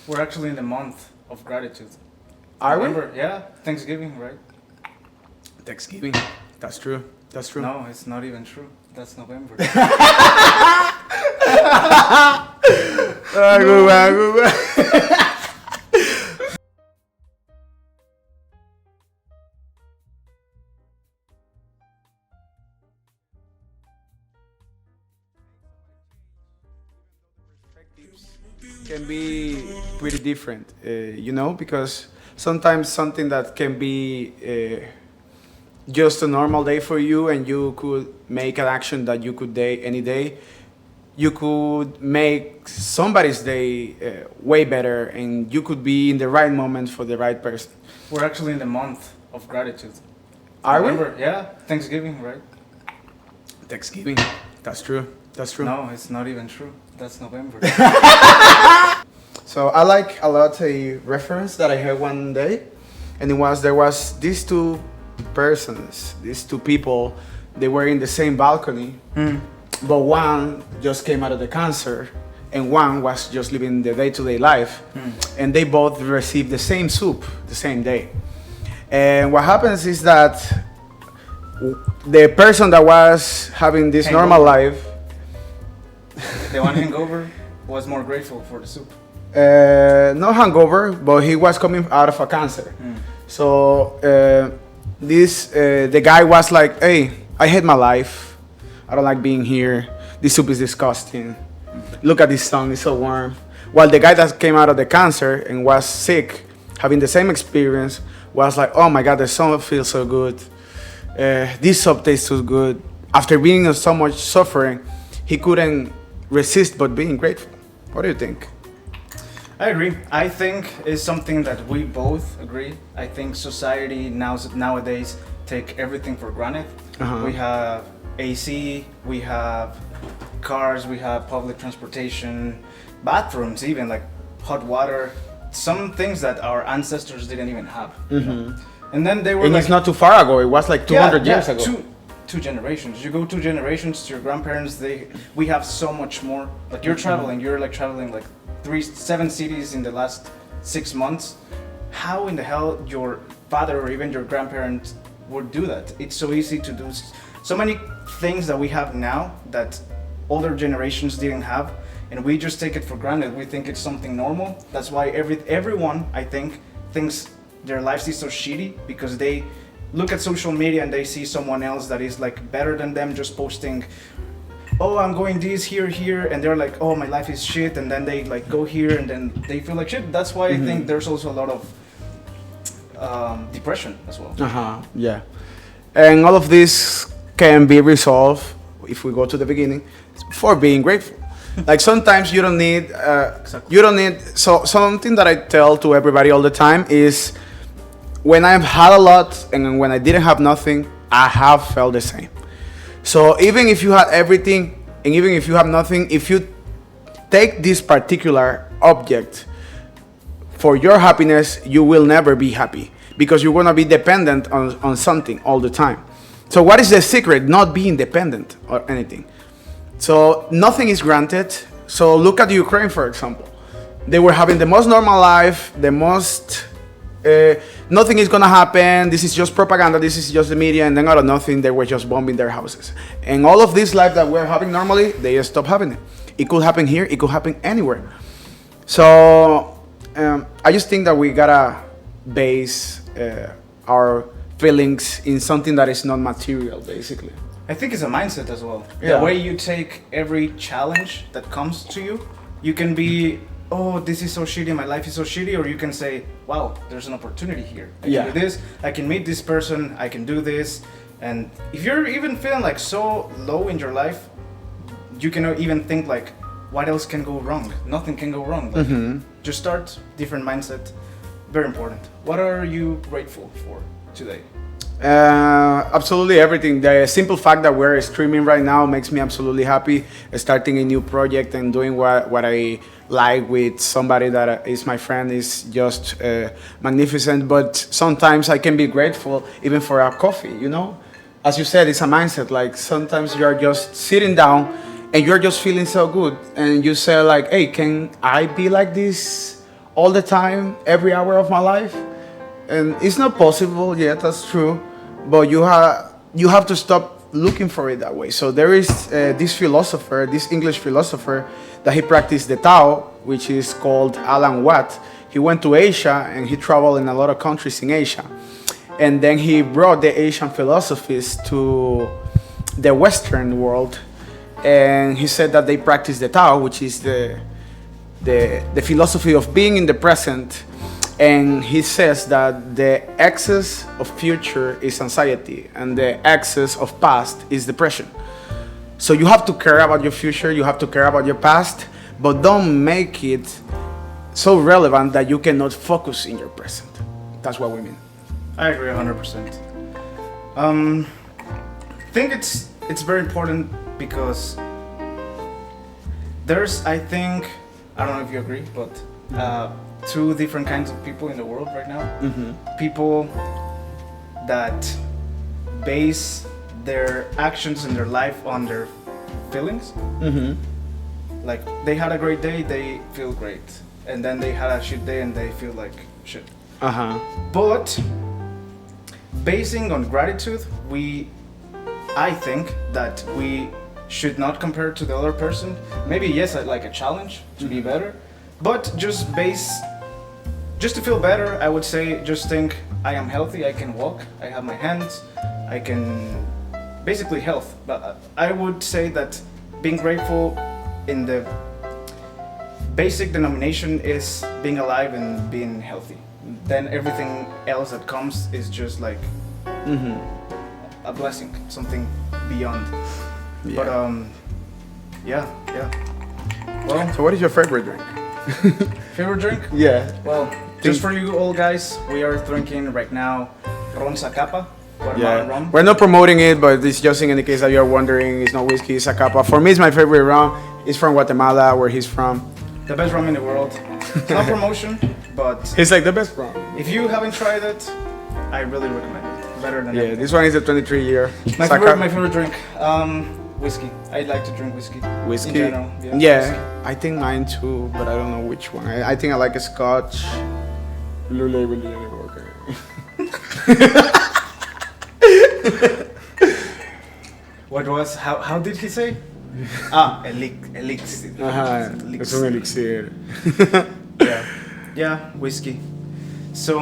We're actually in the month of gratitude. Are we? Remember? Yeah, Thanksgiving, right? Thanksgiving. That's true. That's true. No, it's not even true. That's November. Good one, good one. Can be pretty different, because sometimes something that can be just a normal day for you, and you could make an action that you could day any day, you could make somebody's day way better, and you could be in the right moment for the right person. We're actually in the month of gratitude. Are we? Remember? Yeah, Thanksgiving, right? Thanksgiving. That's true. That's true. No, it's not even true. That's November. So I like a lot a reference that I heard one day, and there was these two persons, these two people. They were in the same balcony, but one just came out of the cancer, and one was just living the day-to-day life, and they both received the same soup the same day. And what happens is that the person that was having this normal life, the one hangover was more grateful for the soup. no hangover, but he was coming out of a cancer. So the guy was like, "Hey, I hate my life. I don't like being here. This soup is disgusting. Look at this sun, it's so warm." While the guy that came out of the cancer and was sick, having the same experience, was like, "Oh my God, the sun feels so good. This soup tastes so good." After being in so much suffering, he couldn't resist but being grateful. What do you think? I agree. I think it's something that we both agree. I think society nowadays take everything for granted. We have AC, we have cars, we have public transportation, bathrooms, even like hot water. Some things that our ancestors didn't even have. And then they were. And like, it's not too far ago. It was like 200 years ago. Two generations. You go 2 generations to your grandparents. We have so much more. Like you're traveling. You're like traveling like 7 cities in the last 6 months. How in the hell your father or even your grandparents would do that? It's so easy to do. So many things that we have now that older generations didn't have, and we just take it for granted. We think it's something normal. That's why everyone, I think, thinks their lives is so shitty because they look at social media and they see someone else that is like better than them just posting, "Oh, I'm going this here," and they're like, "Oh, my life is shit," and then they like go here and then they feel like shit. That's why I think there's also a lot of depression as well. Yeah. And all of this can be resolved if we go to the beginning for being grateful. Like sometimes you don't need so something that I tell to everybody all the time is when I've had a lot and when I didn't have nothing, I have felt the same. So even if you had everything and even if you have nothing, if you take this particular object for your happiness, you will never be happy because you're going to be dependent on something all the time. So what is the secret? Not being dependent or anything. So nothing is granted. So look at Ukraine, for example. They were having the most normal life, the most... nothing is gonna happen, this is just propaganda, this is just the media, and then out of nothing they were just bombing their houses. And all of this life that we're having normally, they stop having it. It could happen here, it could happen anywhere. So I just think that we gotta base our feelings in something that is not material, basically. I think it's a mindset as well. Yeah. The way you take every challenge that comes to you, you can be, "Oh, this is so shitty, my life is so shitty," or you can say, "Wow, there's an opportunity here. I can do this, I can meet this person, I can do this." And if you're even feeling like so low in your life, you can even think like, what else can go wrong? Nothing can go wrong. Like, just start different mindset. Very important. What are you grateful for today? Absolutely everything. The simple fact that we're streaming right now makes me absolutely happy. Starting a new project and doing what I like with somebody that is my friend is just magnificent. But sometimes I can be grateful even for a coffee, As you said, it's a mindset. Like sometimes you're just sitting down and you're just feeling so good. And you say like, "Hey, can I be like this all the time, every hour of my life. And it's not possible yet, that's true. But you have to stop looking for it that way. So there is this philosopher, this English philosopher, that he practiced the Tao, which is called Alan Watt. He went to Asia and he traveled in a lot of countries in Asia. And then he brought the Asian philosophies to the Western world. And he said that they practice the Tao, which is the philosophy of being in the present. And he says that the excess of future is anxiety and the excess of past is depression. So you have to care about your future, you have to care about your past, but don't make it so relevant that you cannot focus in your present. That's what we mean. I agree 100%. I think it's very important because there's, I think, I don't know if you agree, but two different kinds of people in the world right now. People that base their actions in their life on their feelings. Like they had a great day, they feel great, and then they had a shit day and they feel like shit. But basing on gratitude, I think that we should not compare to the other person. Maybe yes, like a challenge to be better, but just to feel better, I would say just think I am healthy, I can walk, I have my hands, I can basically health. But I would say that being grateful in the basic denomination is being alive and being healthy. Then everything else that comes is just like a blessing, something beyond. Yeah. But yeah. Well, So what is your favorite drink? favorite drink? Yeah. Well, just for you all guys, we are drinking right now Ron Zacapa, Guatemalan rum. We're not promoting it, but it's just in the case that you're wondering, it's not whiskey, it's Zacapa. For me, it's my favorite rum. It's from Guatemala, where he's from. The best rum in the world. It's not promotion, but It's like the best rum. if you haven't tried it, I really recommend it. Better than Yeah, anything. this one is a 23 year. My favorite drink, whiskey. I like to drink whiskey. Whiskey? In general, Yeah, whiskey. I think mine too, but I don't know which one. I think I like a Scotch. Blue Label, okay. What was, how did he say? Elixir. Es un elixir. Yeah, whiskey. So,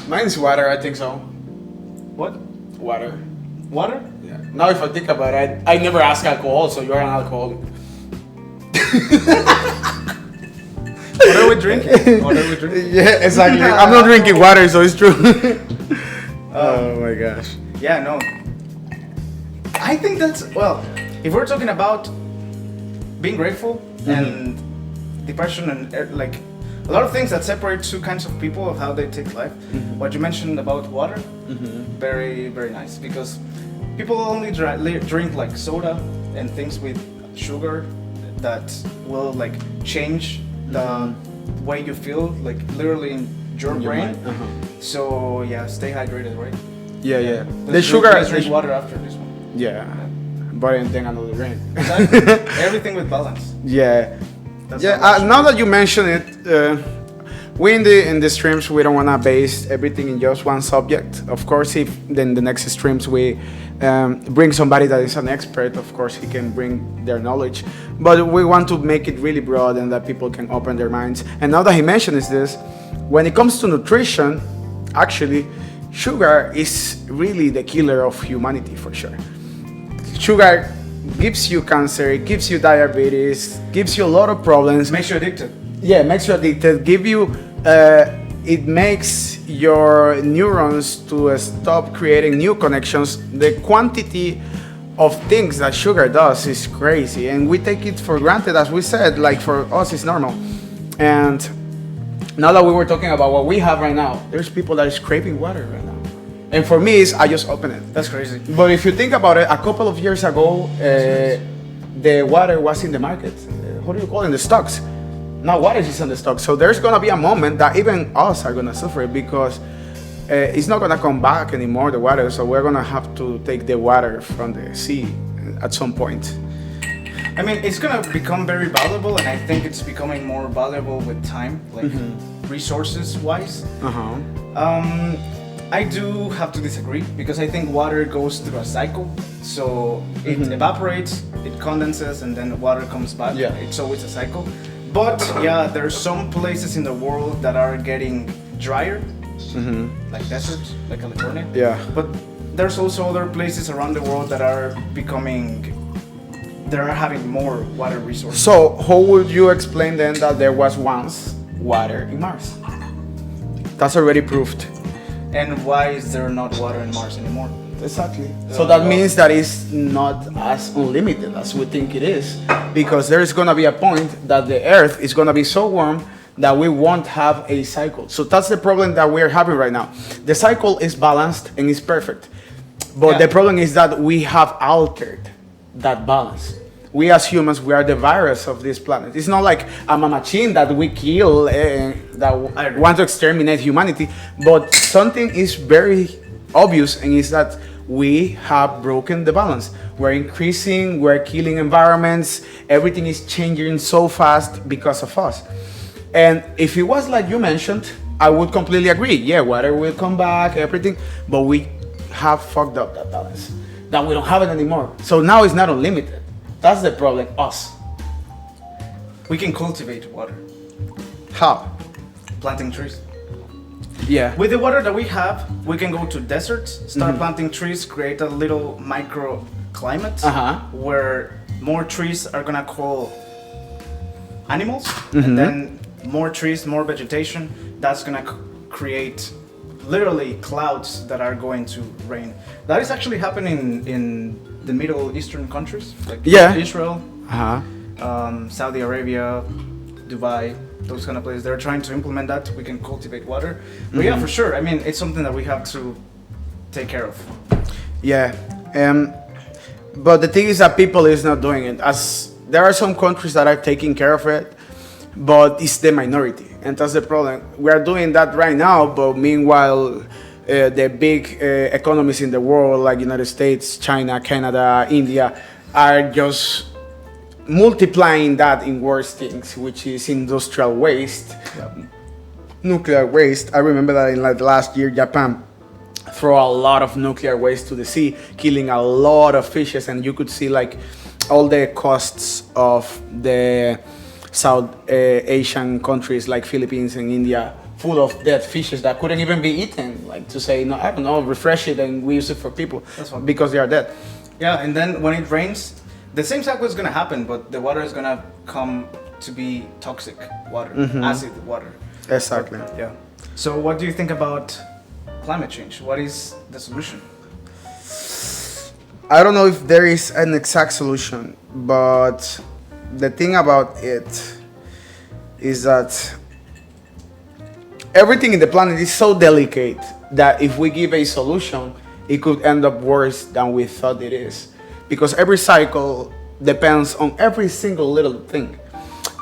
Mine's water, I think so. what? Water. Water? Yeah. Now if I think about it, I never ask alcohol, so you're an alcoholic. What are we drinking? Yeah, exactly. I'm not drinking water, so it's true. Oh my gosh. Yeah, no. I think that's, well, if we're talking about being grateful and depression and like a lot of things that separate two kinds of people of how they take life, what you mentioned about water, very, very nice, because people only drink like soda and things with sugar that will like change the way you feel, like literally in your brain. So yeah, stay hydrated, right? Yeah. Let's drink water after this one. Yeah. But I didn't think another drink. Exactly. Everything with balance. Yeah. That's Now that you mention it, we in the streams, we don't want to base everything in just one subject. Of course, if then the next streams we bring somebody that is an expert, of course he can bring their knowledge. But we want to make it really broad and that people can open their minds. And now that he mentioned this, when it comes to nutrition, actually, sugar is really the killer of humanity for sure. Sugar gives you cancer, it gives you diabetes, gives you a lot of problems. Makes you addicted. Yeah, makes you addicted. It makes your neurons to stop creating new connections. The quantity of things that sugar does is crazy, and we take it for granted, as we said. Like for us, it's normal. And now that we were talking about what we have right now, there's people that is craving water right now. And for me, I just open it. That's crazy. But if you think about it, a couple of years ago, the water was in the market. What do you call it? In the stocks. Now water is in the stocks. So there's gonna be a moment that even us are gonna suffer because it's not gonna come back anymore, the water. So we're gonna have to take the water from the sea at some point. I mean, it's gonna become very valuable, and I think it's becoming more valuable with time, like resources-wise. I do have to disagree because I think water goes through a cycle. So it evaporates, it condenses, and then water comes back. Yeah. It's always a cycle. But yeah, there's some places in the world that are getting drier, like deserts, like California. Yeah. But there's also other places around the world that are having more water resources. So how would you explain then that there was once water in Mars? That's already proved. And why is there not water in Mars anymore? Exactly. So that means that it's not as unlimited as we think it is, because there is going to be a point that the Earth is going to be so warm that we won't have a cycle. So that's the problem that we're having right now. The cycle is balanced and is perfect, but the problem is that we have altered that balance. We as humans, we are the virus of this planet. It's not like I'm a machine that we kill that want to exterminate humanity, but something is very obvious, and is that we have broken the balance. We're increasing, we're killing environments, everything is changing so fast because of us. And if it was like you mentioned, I would completely agree. Yeah, water will come back, everything, but we have fucked up that balance. That we don't have it anymore. So now it's not unlimited. That's the problem, us. We can cultivate water, How? planting trees. Yeah. With the water that we have, we can go to deserts, start planting trees, create a little microclimate where more trees are gonna call animals, and then more trees, more vegetation. That's gonna create literally clouds that are going to rain. That is actually happening in the Middle Eastern countries, like Israel, Saudi Arabia, Dubai, those kind of places. They're trying to implement that. We can cultivate water. But yeah, for sure. I mean, it's something that we have to take care of. Yeah. But the thing is that people is not doing it. As there are some countries that are taking care of it, but it's the minority, and that's the problem. We are doing that right now, but meanwhile, the big economies in the world, like United States, China, Canada, India, are just multiplying that in worse things, which is industrial waste, nuclear waste. I remember that in like last year, Japan threw a lot of nuclear waste to the sea, killing a lot of fishes, and you could see like all the costs of the South Asian countries like Philippines and India, full of dead fishes that couldn't even be eaten. Like to say, no, I don't know, refresh it and we use it for people because they are dead. Yeah, and then when it rains, the same cycle is gonna happen, but the water is gonna come to be toxic water, acid water. Exactly. Yeah. So what do you think about climate change? What is the solution? I don't know if there is an exact solution, but the thing about it is that everything in the planet is so delicate that if we give a solution, it could end up worse than we thought it is. Because every cycle depends on every single little thing.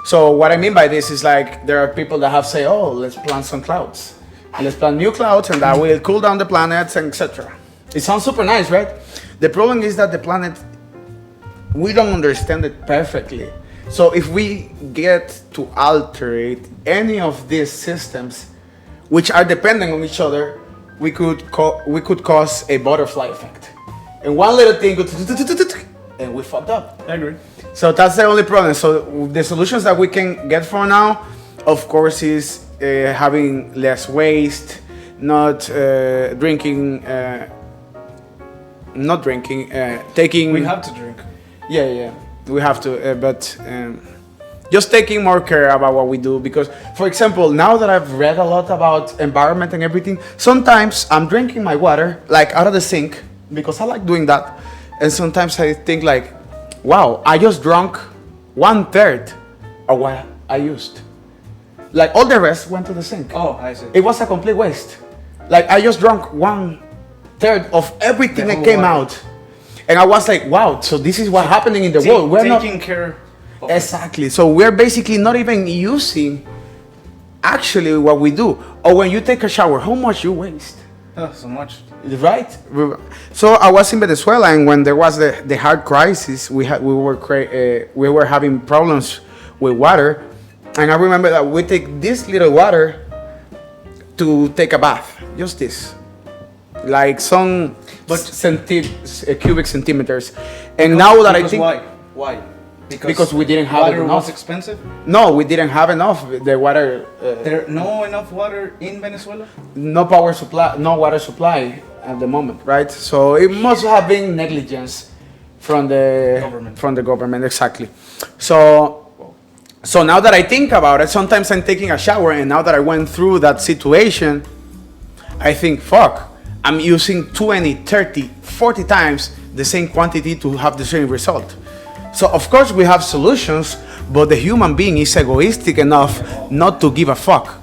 So what I mean by this is like there are people that have say, oh, let's plant some clouds. Let's plant new clouds and that will cool down the planet, and etc. It sounds super nice, right? The problem is that the planet, we don't understand it perfectly. So if we get to alter any of these systems, which are dependent on each other, we could cause a butterfly effect. And one little thing could, and we fucked up. I agree. So that's the only problem. So the solutions that we can get for now, of course, is having less waste, taking. We have to drink. Yeah, we have to, but just taking more care about what we do. Because, for example, now that I've read a lot about environment and everything, sometimes I'm drinking my water like out of the sink because I like doing that, and sometimes I think like, wow, I just drank 1/3 of what I used. Like all the rest went to the sink. Oh, I see. It was a complete waste. Like I just drank 1/3 of everything that came out. And I was like, wow, so this is what's happening in the world. We're taking care of exactly. So we're basically not even using actually what we do. Or when you take a shower, how much you waste? Oh, so much. Right. So I was in Venezuela, and when there was the hard crisis, we were having problems with water, and I remember that we take this little water to take a bath, just this, like some cubic centimeters, and now that I think why? Because we didn't have water enough. was expensive. No, we didn't have enough. The water. There no enough water in Venezuela. No power supply, no water supply at the moment, right? So it must have been negligence from the Government. From the government, exactly. So now that I think about it, sometimes I'm taking a shower, and now that I went through that situation, I think, fuck, I'm using 20, 30, 40 times the same quantity to have the same result. So of course we have solutions, but the human being is egoistic enough not to give a fuck.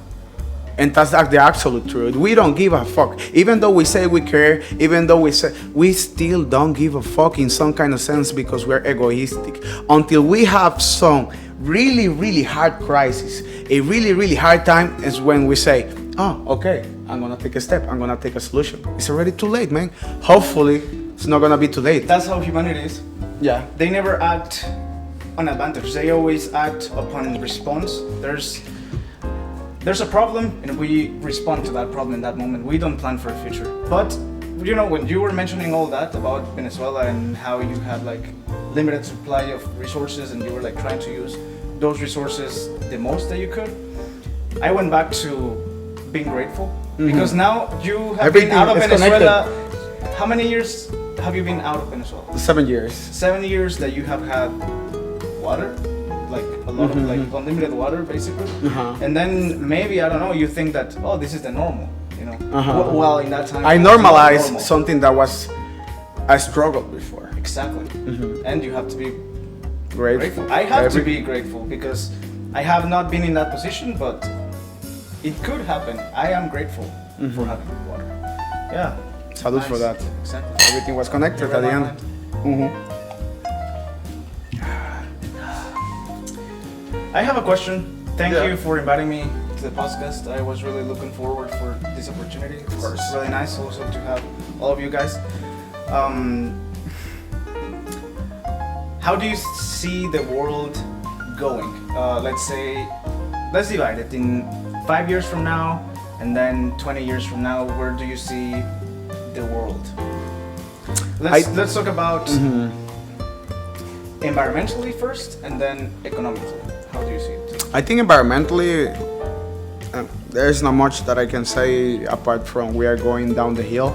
And that's like the absolute truth. We don't give a fuck. Even though we say we care, even though we still don't give a fuck in some kind of sense because we're egoistic. Until we have some really, really hard crisis, a really, really hard time is when we say, oh, okay, I'm gonna take a step, I'm gonna take a solution. It's already too late, man. Hopefully, it's not gonna be too late. That's how humanity is. Yeah. They never act on advantage. They always act upon response. There's a problem, and we respond to that problem in that moment. We don't plan for the future. But you know, when you were mentioning all that about Venezuela and how you had like limited supply of resources, and you were like trying to use those resources the most that you could, I went back to being grateful because now you have been out of Venezuela. How many years have you been out of Venezuela? 7 years. 7 years that you have had water, like a lot of like unlimited water basically. And then maybe, I don't know, you think that, oh, this is the normal, you know. Well, in that time I normalized something that was I struggled before. Exactly. And you have to be Grateful. I have to be grateful because I have not been in that position, but it could happen. I am grateful for having water. Yeah. Salud for that. Exactly. Everything was connected at the end. I have a question. Thank Yeah. you for inviting me to the podcast. I was really looking forward for this opportunity. Of course. It's really nice also to have all of you guys. How do you see the world going? Let's divide it in 5 years from now and then 20 years from now. Where do you see the world? Let's talk about environmentally first and then economically. How do you see it? I think environmentally, there's not much that I can say apart from we are going down the hill.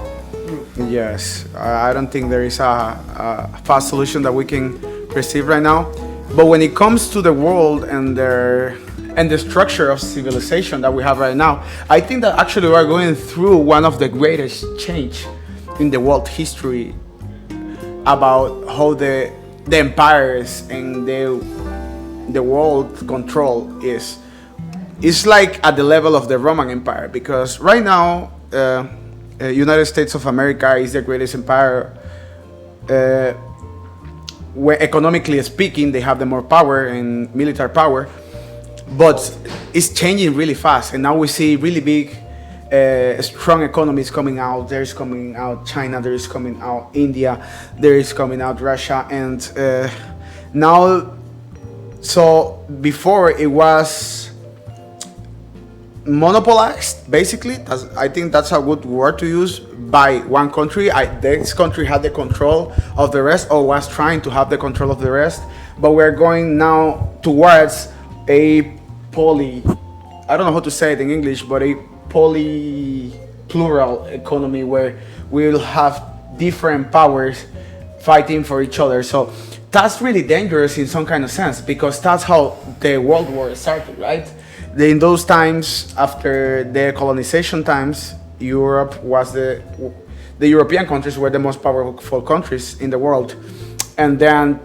Yes, I don't think there is a fast solution that we can receive right now. But when it comes to the world and the structure of civilization that we have right now, I think that actually we are going through one of the greatest change in the world history about how the empires and the world control is. It's like at the level of the Roman Empire, because right now United States of America is the greatest empire where economically speaking they have the more power and military power, but it's changing really fast, and now we see really big strong economies coming out. There's coming out China, there is coming out India, there is coming out Russia, and now, so before it was monopolized, basically. I think that's a good word to use, by one country. This country had the control of the rest, or was trying to have the control of the rest, but we're going now towards a I don't know how to say it in English, but a plural economy where we'll have different powers fighting for each other. So that's really dangerous in some kind of sense, because that's how the World War started, right? In those times, after the colonization times, Europe was the European countries were the most powerful countries in the world, and then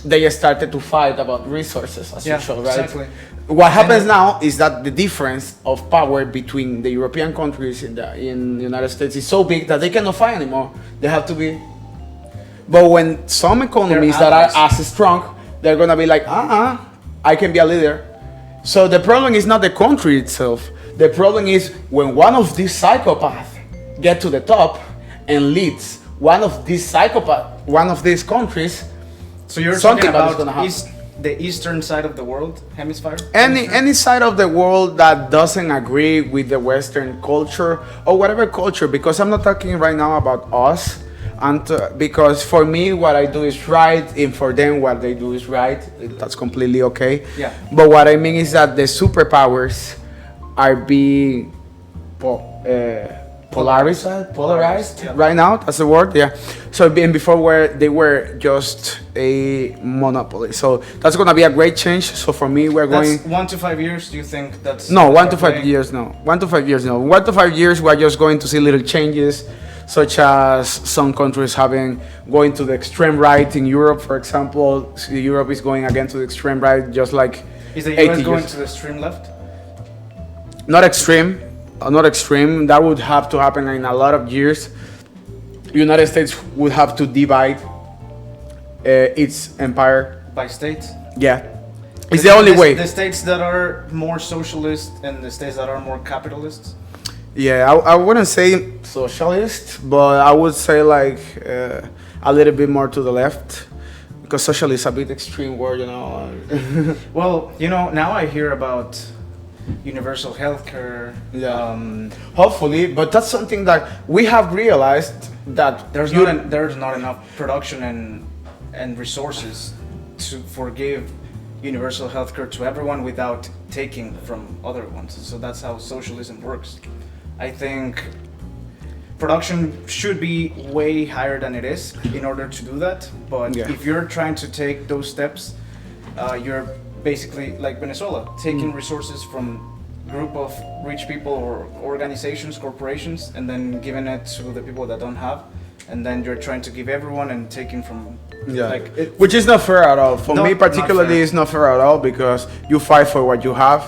they started to fight about resources as usual, right? Exactly. What happens now is that the difference of power between the European countries in the United States is so big that they cannot fight anymore. They have to be. But when some economies that are as strong, they're gonna be like, I can be a leader. So the problem is not the country itself. The problem is when one of these psychopaths get to the top and leads one of these countries. So you're Something talking bad is gonna about happen. the eastern side of the world, hemisphere? Any side of the world that doesn't agree with the Western culture or whatever culture, because I'm not talking right now about us, and because for me what I do is right, and for them what they do is right. That's completely okay. Yeah. But what I mean is that the superpowers are being polarized yeah. right now. That's the word, yeah. So being before where they were just a monopoly. So that's gonna be a great change. So for me, we're going. That's 1 to 5 years. Do you think that's No, what 1 to they're 5 playing? years, no. 1 to 5 years, no. 1 to 5 years, we're just going to see little changes, such as some countries going to the extreme right in Europe, for example. Europe is going again to the extreme right, just like Is the 80 US going years. to the extreme left? Not extreme, not extreme. That would have to happen in a lot of years. United States would have to divide its empire. By states? Yeah, it's the only way. The states that are more socialist and the states that are more capitalists? Yeah, I wouldn't say socialist, but I would say like a little bit more to the left, because socialist is a bit extreme word, you know. Well, now I hear about universal healthcare. Yeah. Hopefully, but that's something that we have realized that There's not enough production and resources to forgive universal healthcare to everyone without taking from other ones. So that's how socialism works. I think production should be way higher than it is in order to do that. But Yeah. if you're trying to take those steps, you're basically like Venezuela, taking resources from group of rich people or organizations, corporations, and then giving it to the people that don't have, and then you're trying to give everyone and taking from which is not fair at all. For No, me, not particularly, fair. it's not fair at all, because you fight for what you have.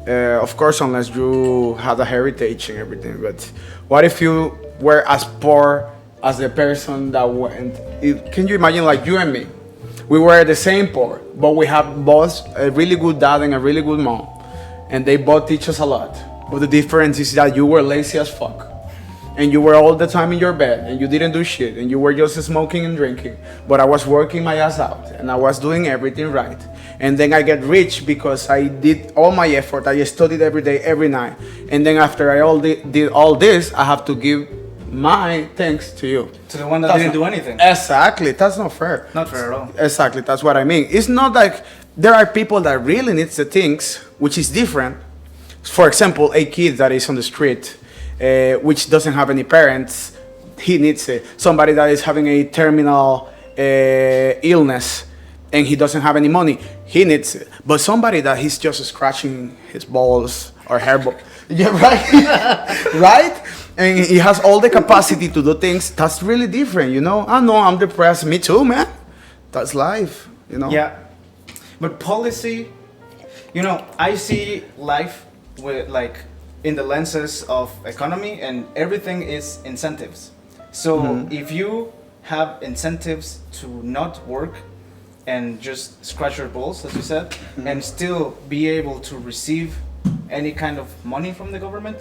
Of course, unless you have a heritage and everything. But what if you were as poor as the person that went? Can you imagine, like you and me? We were the same poor, but we have both a really good dad and a really good mom, and they both teach us a lot. But the difference is that you were lazy as fuck, and you were all the time in your bed, and you didn't do shit, and you were just smoking and drinking. But I was working my ass out, and I was doing everything right. And then I get rich because I did all my effort. I studied every day, every night. And then after I did all this, I have to give my thanks to you. to the one that That's didn't not- do anything. Exactly, that's not fair. Not fair at all. Exactly, that's what I mean. It's not like there are people that really needs the things, which is different. For example, a kid that is on the street, which doesn't have any parents, he needs it. Somebody that is having a terminal illness and he doesn't have any money, he needs it. But somebody that he's just scratching his balls or hair balls, yeah, right, right, and he has all the capacity to do things. That's really different, you know. I know I'm depressed. Me too, man. That's life, you know. Yeah, but policy, I see life with like in the lenses of economy, and everything is incentives. So if you have incentives to not work and just scratch your balls, as you said, and still be able to receive any kind of money from the government,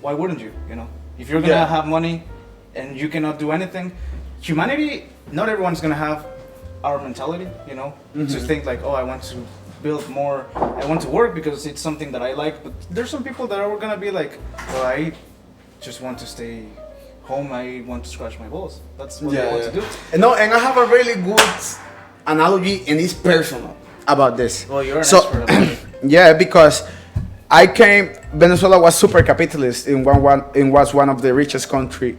why wouldn't you? If you're gonna have money and you cannot do anything, humanity, not everyone's gonna have our mentality, to think like, oh, I want to build more, I want to work because it's something that I like. But there's some people that are gonna be like, well, I just want to stay home, I want to scratch my balls. That's what I want to do. No, and I have a really good analogy, and it's personal about this. Well, you're an expert about it. Yeah, because Venezuela was super capitalist and was one of the richest country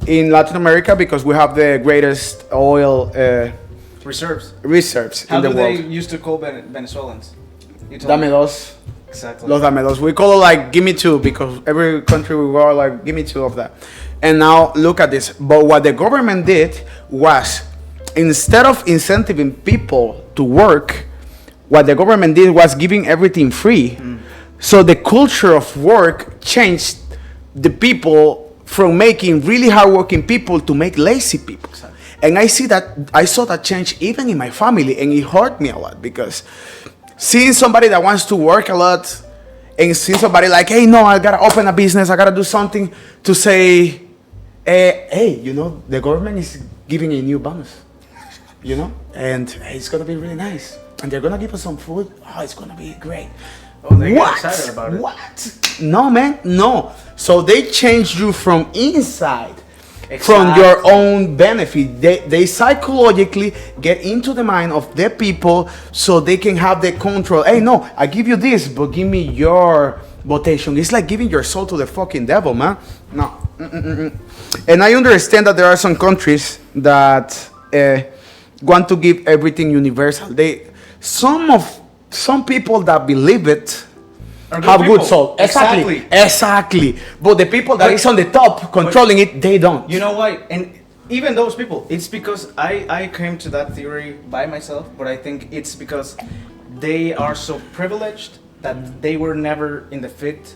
in Latin America, because we have the greatest oil Reserves. reserves How in the do they world. used to call Venezuelans? You told Dame me. dos. Exactly. Los dame dos. We call it like, give me two, because every country we go like, give me two of that. And now look at this. But what the government did was, instead of incentivizing people to work, what the government did was giving everything free. So the culture of work changed the people from making really hardworking people to make lazy people. Exactly. And I saw that change even in my family, and it hurt me a lot, because seeing somebody that wants to work a lot and seeing somebody like, hey, no, I gotta open a business, I gotta do something to say, Hey, the government is giving a new bonus, and it's gonna be really nice. And they're gonna give us some food. Oh, it's gonna be great. Oh, they get excited about it. What? No, man, no. So they change you from inside, Exactly. from your own benefit. They psychologically get into the mind of the people so they can have the control. Hey, no, I give you this, but give me your votation. It's like giving your soul to the fucking devil, man. No. And I understand that there are some countries that want to give everything universal. Some people that believe it have good soul. Exactly. But the people that is on the top controlling it, they don't. You know why? And even those people, it's because I came to that theory by myself, but I think it's because they are so privileged that they were never in the fit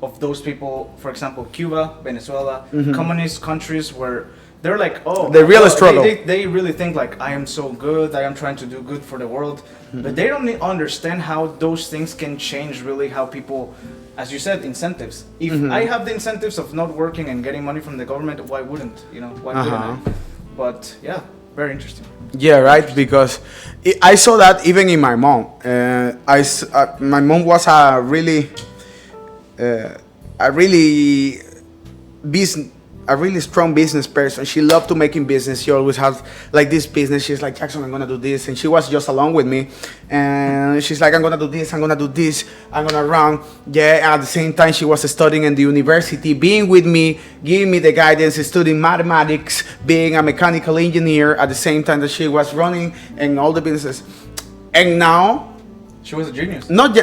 of those people. For example, Cuba, Venezuela, communist countries where they're like, oh, the real struggle. They really think like, I am so good, I am trying to do good for the world, but they don't understand how those things can change really how people, as you said, incentives. If I have the incentives of not working and getting money from the government, why wouldn't, why wouldn't I? But yeah, very interesting. Yeah, right. Because I saw that even in my mom. My mom was a really strong business person. She loved to making business. She always had like this business. She's like, Jackson, I'm gonna do this, and she was just along with me. And she's like, I'm gonna do this, I'm gonna do this, I'm gonna run. Yeah. At the same time, she was studying in the university, being with me, giving me the guidance, studying mathematics, being a mechanical engineer. At the same time that she was running and all the businesses. And now, she was a genius. Not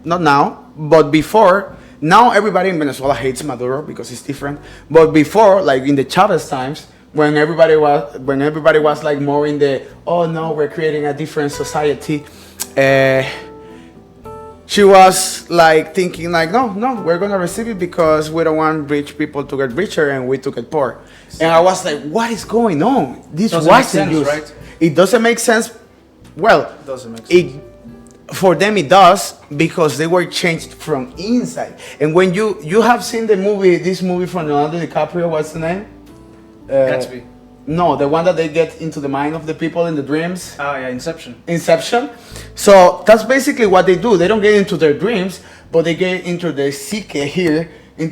now, but before. Now everybody in Venezuela hates Maduro because it's different. But before, like in the Chavez times, when everybody was like more in the, oh no, we're creating a different society, she was like thinking like, no, we're gonna receive it because we don't want rich people to get richer and we to get poor. And I was like, what is going on? This wasn't used. Right? It doesn't make sense. Well, it doesn't make sense. For them it does, because they were changed from inside. And when you have seen this movie from Leonardo DiCaprio, what's the name? Gatsby. No, the one that they get into the mind of the people in the dreams. Oh yeah, Inception. So that's basically what they do. They don't get into their dreams, but they get into their psyche here,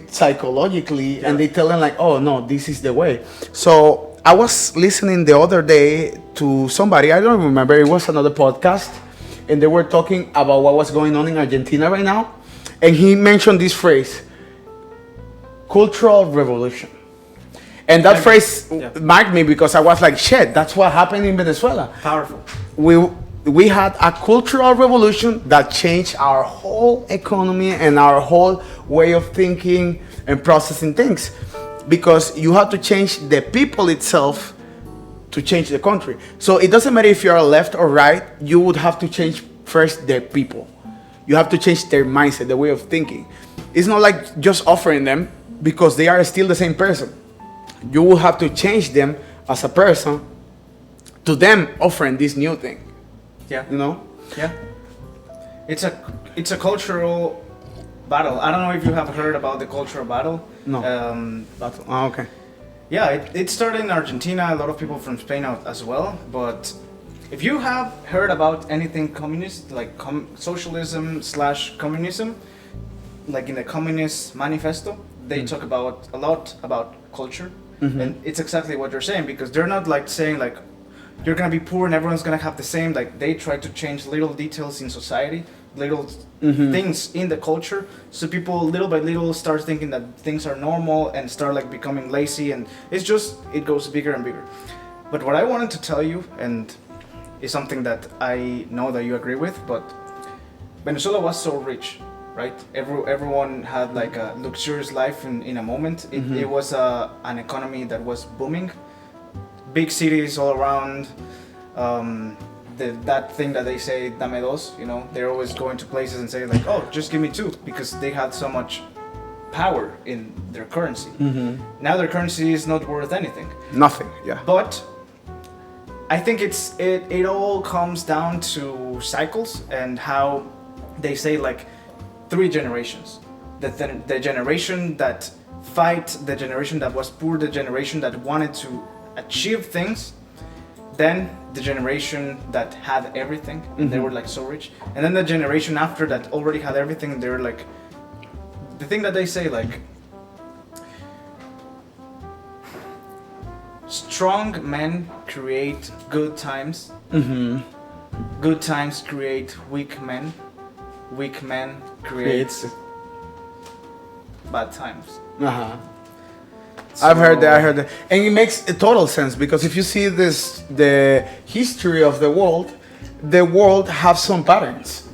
psychologically, and they tell them like, oh no, this is the way. So I was listening the other day to somebody, I don't remember, it was another podcast, and they were talking about what was going on in Argentina right now. And he mentioned this phrase, cultural revolution. And that phrase marked me because I was like, shit, that's what happened in Venezuela. Powerful. We had a cultural revolution that changed our whole economy and our whole way of thinking and processing things. Because you have to change the people itself to change the country. So it doesn't matter if you're left or right, you would have to change first their people. You have to change their mindset, the way of thinking. It's not like just offering them because they are still the same person. You will have to change them as a person to them offering this new thing. Yeah. Yeah. It's a cultural battle. I don't know if you have heard about the cultural battle. No. Battle. Oh, okay. Yeah, it started in Argentina, a lot of people from Spain as well, but if you have heard about anything communist, like socialism / communism, like in the Communist Manifesto, they talk a lot about culture, and it's exactly what you're saying, because they're not like saying like, you're gonna be poor and everyone's gonna have the same, like they try to change little details in society, little things in the culture, so people little by little start thinking that things are normal and start like becoming lazy, and it goes bigger and bigger. But what I wanted to tell you, and is something that I know that you agree with, but Venezuela was so rich, right? Everyone had like a luxurious life in a moment. It was an economy that was booming, big cities all around. That thing that they say, dame dos, they're always going to places and say like, oh, just give me two, because they had so much power in their currency. Now their currency is not worth anything. Nothing, yeah. But I think it all comes down to cycles and how they say like 3 generations. The generation that fight the generation that was poor, the generation that wanted to achieve things, then the generation that had everything and they were like so rich, and then the generation after that already had everything, they were like, the thing that they say, like, strong men create good times, good times create weak men create bad times. I've heard that, and it makes a total sense, because if you see the history of the world have some patterns.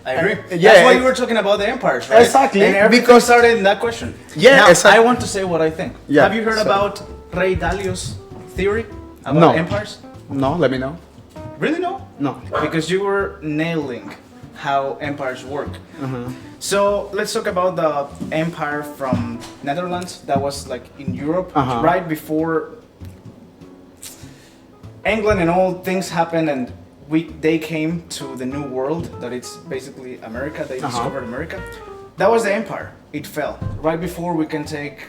I agree. Yeah, That's why you were talking about the empires, right? Exactly. And everything Because started in that question. Yeah, now, exactly. I want to say what I think. Yeah, Have you heard so- about Ray Dalio's theory about No. empires? No, let me know. Really no? No. Because you were nailing how empires work. So let's talk about the empire from Netherlands that was like in Europe right before England and all things happened, and they came to the new world that it's basically America. They discovered America. That was the empire. It fell right before we can take.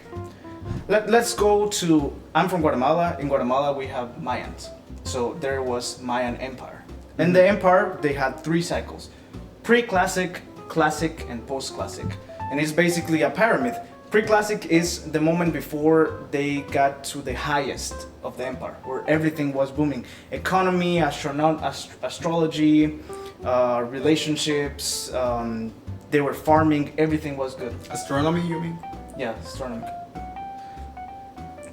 Let's go to. I'm from Guatemala. In Guatemala we have Mayans. So there was Mayan empire. And the empire, they had 3 cycles: pre-classic, classic, and post-classic. And it's basically a pyramid. Pre-classic is the moment before they got to the highest of the empire, where everything was booming. Economy, astrology, relationships, they were farming, everything was good. Astronomy, you mean? Yeah, astronomy.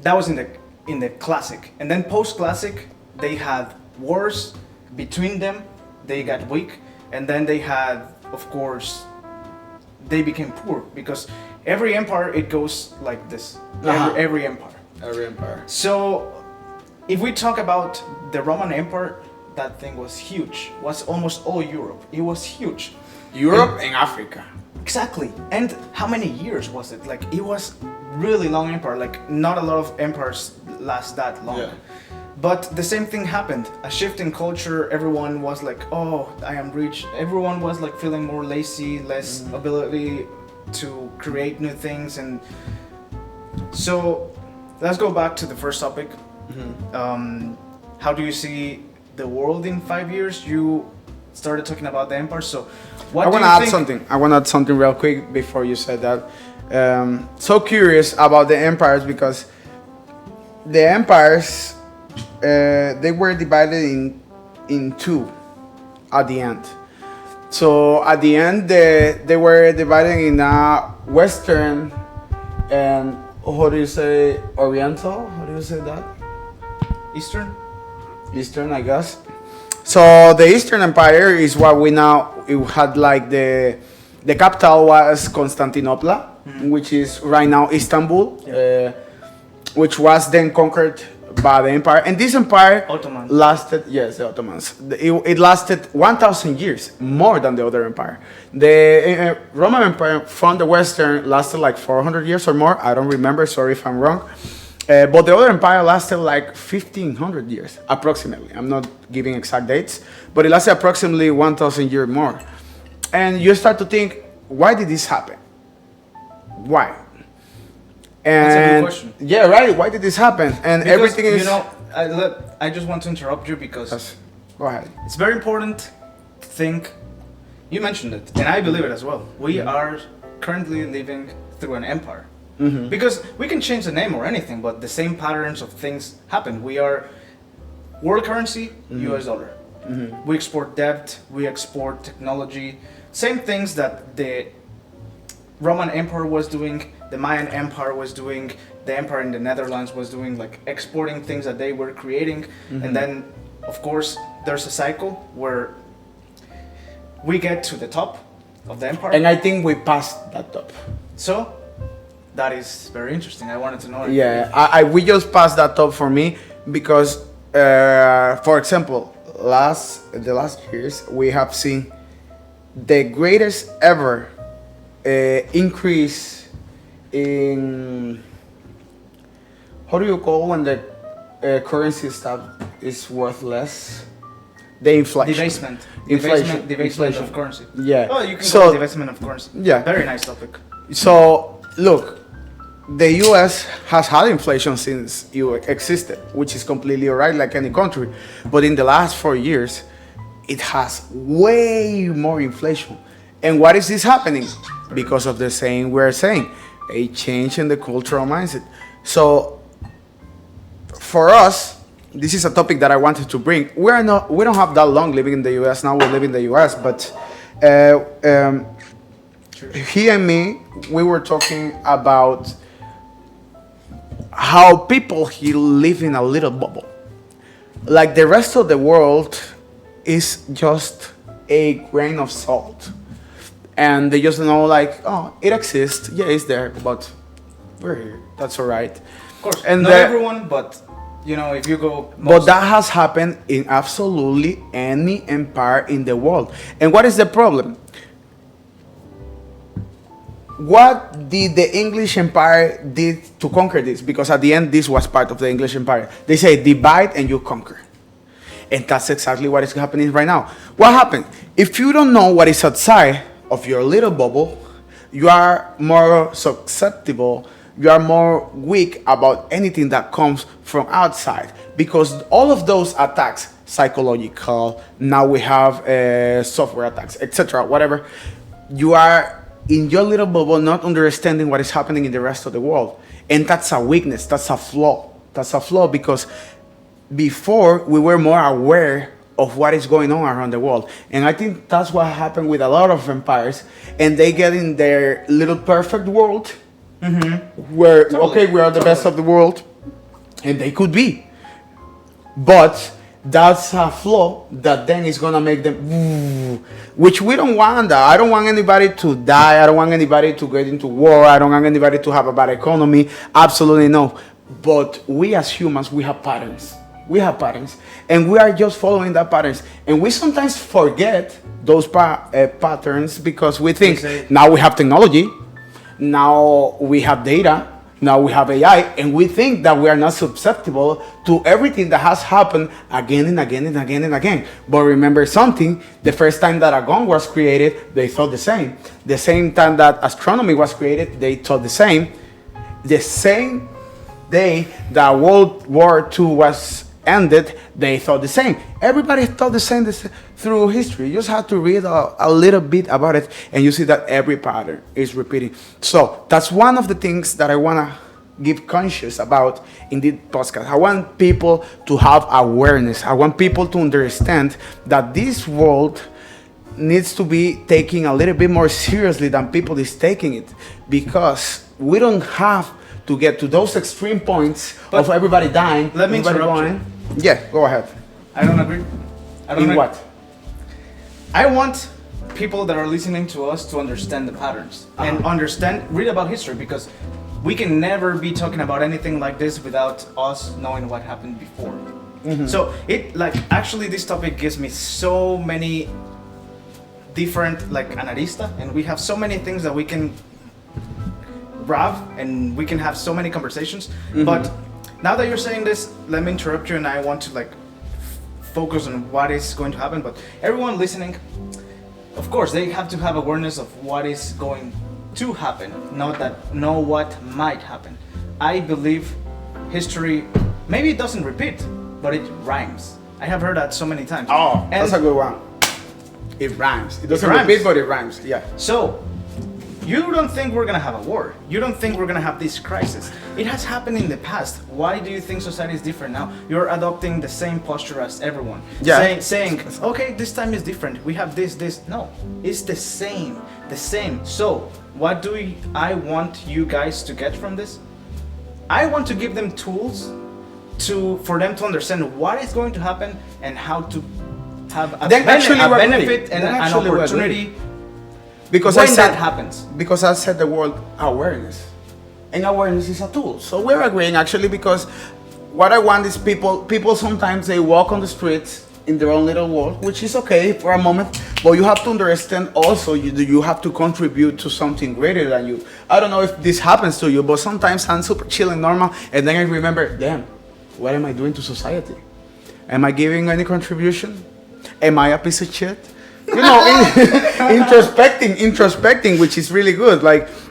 That was in the classic. And then post-classic, they had wars between them, they got weak, and then they had, of course, they became poor, because every empire, it goes like this. Every empire. Every empire. So if we talk about the Roman Empire, that thing was huge. Was almost all Europe. It was huge. Europe and Africa. Exactly. And how many years was it? Like, it was really long empire. Like, not a lot of empires last that long. Yeah. But the same thing happened. A shift in culture. Everyone was like, oh, I am rich. Everyone was like feeling more lazy, less ability to create new things. And so let's go back to the first topic. How do you see the world in 5 years? You started talking about the empire. So what I do want you to add think? something. I want to add something real quick before you said that. So curious about the empires, because the empires, they were divided in 2 at the end. So at the end, they were divided in a Western and, how do you say, Oriental? How do you say that? Eastern, I guess. So the Eastern Empire is what we now, it had like the capital was Constantinople, which is right now Istanbul, which was then conquered by the empire. And this empire Ottoman. lasted, yes, the Ottomans. It lasted 1,000 years, more than the other empire. The Roman Empire from the Western lasted like 400 years or more. I don't remember, sorry if I'm wrong. But the other empire lasted like 1,500 years, approximately. I'm not giving exact dates, but it lasted approximately 1,000 years more. And you start to think, why did this happen? Why? And That's a good question. yeah, right. Why did this happen? And Because, everything is. You know, I just want to interrupt you because Yes. Go ahead. it's very important to think. You mentioned it, and I believe it as well. We are currently living through an empire. Because we can change the name or anything, but the same patterns of things happen. We are world currency, US dollar. We export debt, we export technology. Same things that the Roman Empire was doing, the Mayan Empire was doing, the empire in the Netherlands was doing, like exporting things that they were creating. And then, of course, there's a cycle where we get to the top of the empire. And I think we passed that top. So, that is very interesting. I wanted to know. Yeah, we just passed that top for me because, for example, the last years we have seen the greatest ever increase in, how do you call when the currency stuff is worth less? The inflation. Debasement of currency. Yeah. Oh, you can So- call it debasement of currency. Yeah. Very nice topic. So look, the U.S. has had inflation since you existed, which is completely alright, like any country. But in the last 4 years, it has way more inflation. And what is this happening? Because of the same we're saying, a change in the cultural mindset. So for us, this is a topic that I wanted to bring. We don't have that long living in the U.S. Now we live in the U.S., but he and me, we were talking about how people here live in a little bubble. Like the rest of the world is just a grain of salt. And they just know like, oh, it exists. Yeah, it's there, but we're here. That's all right. Of course, and not everyone, but you know, if you go... But that has happened in absolutely any empire in the world. And what is the problem? What did the English Empire did to conquer this? Because at the end, this was part of the English Empire. They say divide and you conquer. And that's exactly what is happening right now. What happened? If you don't know what is outside of your little bubble, you are more susceptible, you are more weak about anything that comes from outside. Because all of those attacks, psychological, now we have software attacks, etc., whatever, you are in your little bubble, not understanding what is happening in the rest of the world. And that's a weakness, that's a flaw. That's a flaw because before we were more aware of what is going on around the world. And I think that's what happened with a lot of empires. And they get in their little perfect world where, okay, we are the best of the world. And they could be. But that's a flaw that then is gonna make them, which we don't want that. I don't want anybody to die. I don't want anybody to get into war. I don't want anybody to have a bad economy. Absolutely no. But we as humans, we have patterns. We have patterns. And we are just following that patterns. And we sometimes forget those patterns because we think now we have technology. Now we have data. Now we have AI, and we think that we are not susceptible to everything that has happened again and again and again and again. But remember something, the first time that a gun was created, they thought the same. The same time that astronomy was created, they thought the same. The same day that World War II was ended, they thought the same. Everybody thought the same through history. You just have to read a little bit about it, and you see that every pattern is repeating. So that's one of the things that I want to give conscious about in this podcast. I want people to have awareness. I want people to understand that this world needs to be taken a little bit more seriously than people is taking it, because we don't have to get to those extreme points of everybody dying. Let me interrupt you. Yeah, go ahead. I don't agree. In what? I want people that are listening to us to understand the patterns and read about history, because we can never be talking about anything like this without us knowing what happened before. So actually this topic gives me so many different analista, and we have so many things that we can grab and we can have so many conversations. But now that you're saying this, let me interrupt you, and I want to focus on what is going to happen. But everyone listening, of course, they have to have awareness of what is going to happen, not that know what might happen. I believe history, maybe it doesn't repeat, but it rhymes. I have heard that so many times. Oh, and that's a good one. It rhymes. It doesn't repeat, but it rhymes. Yeah. So you don't think we're gonna have a war. You don't think we're gonna have this crisis. It has happened in the past. Why do you think society is different now? You're adopting the same posture as everyone. Yeah. Saying, okay, this time is different. We have this. No, it's the same. So what do I want you guys to get from this? I want to give them tools for them to understand what is going to happen and how to have a benefit and an opportunity. Because that happens. Because I said the word awareness. And awareness is a tool. So we're agreeing actually, because what I want is people sometimes they walk on the streets in their own little world, which is okay for a moment, but you have to understand also you have to contribute to something greater than you. I don't know if this happens to you, but sometimes I'm super chill and normal, and then I remember, damn, what am I doing to society? Am I giving any contribution? Am I a piece of shit? You know, introspecting, which is really good.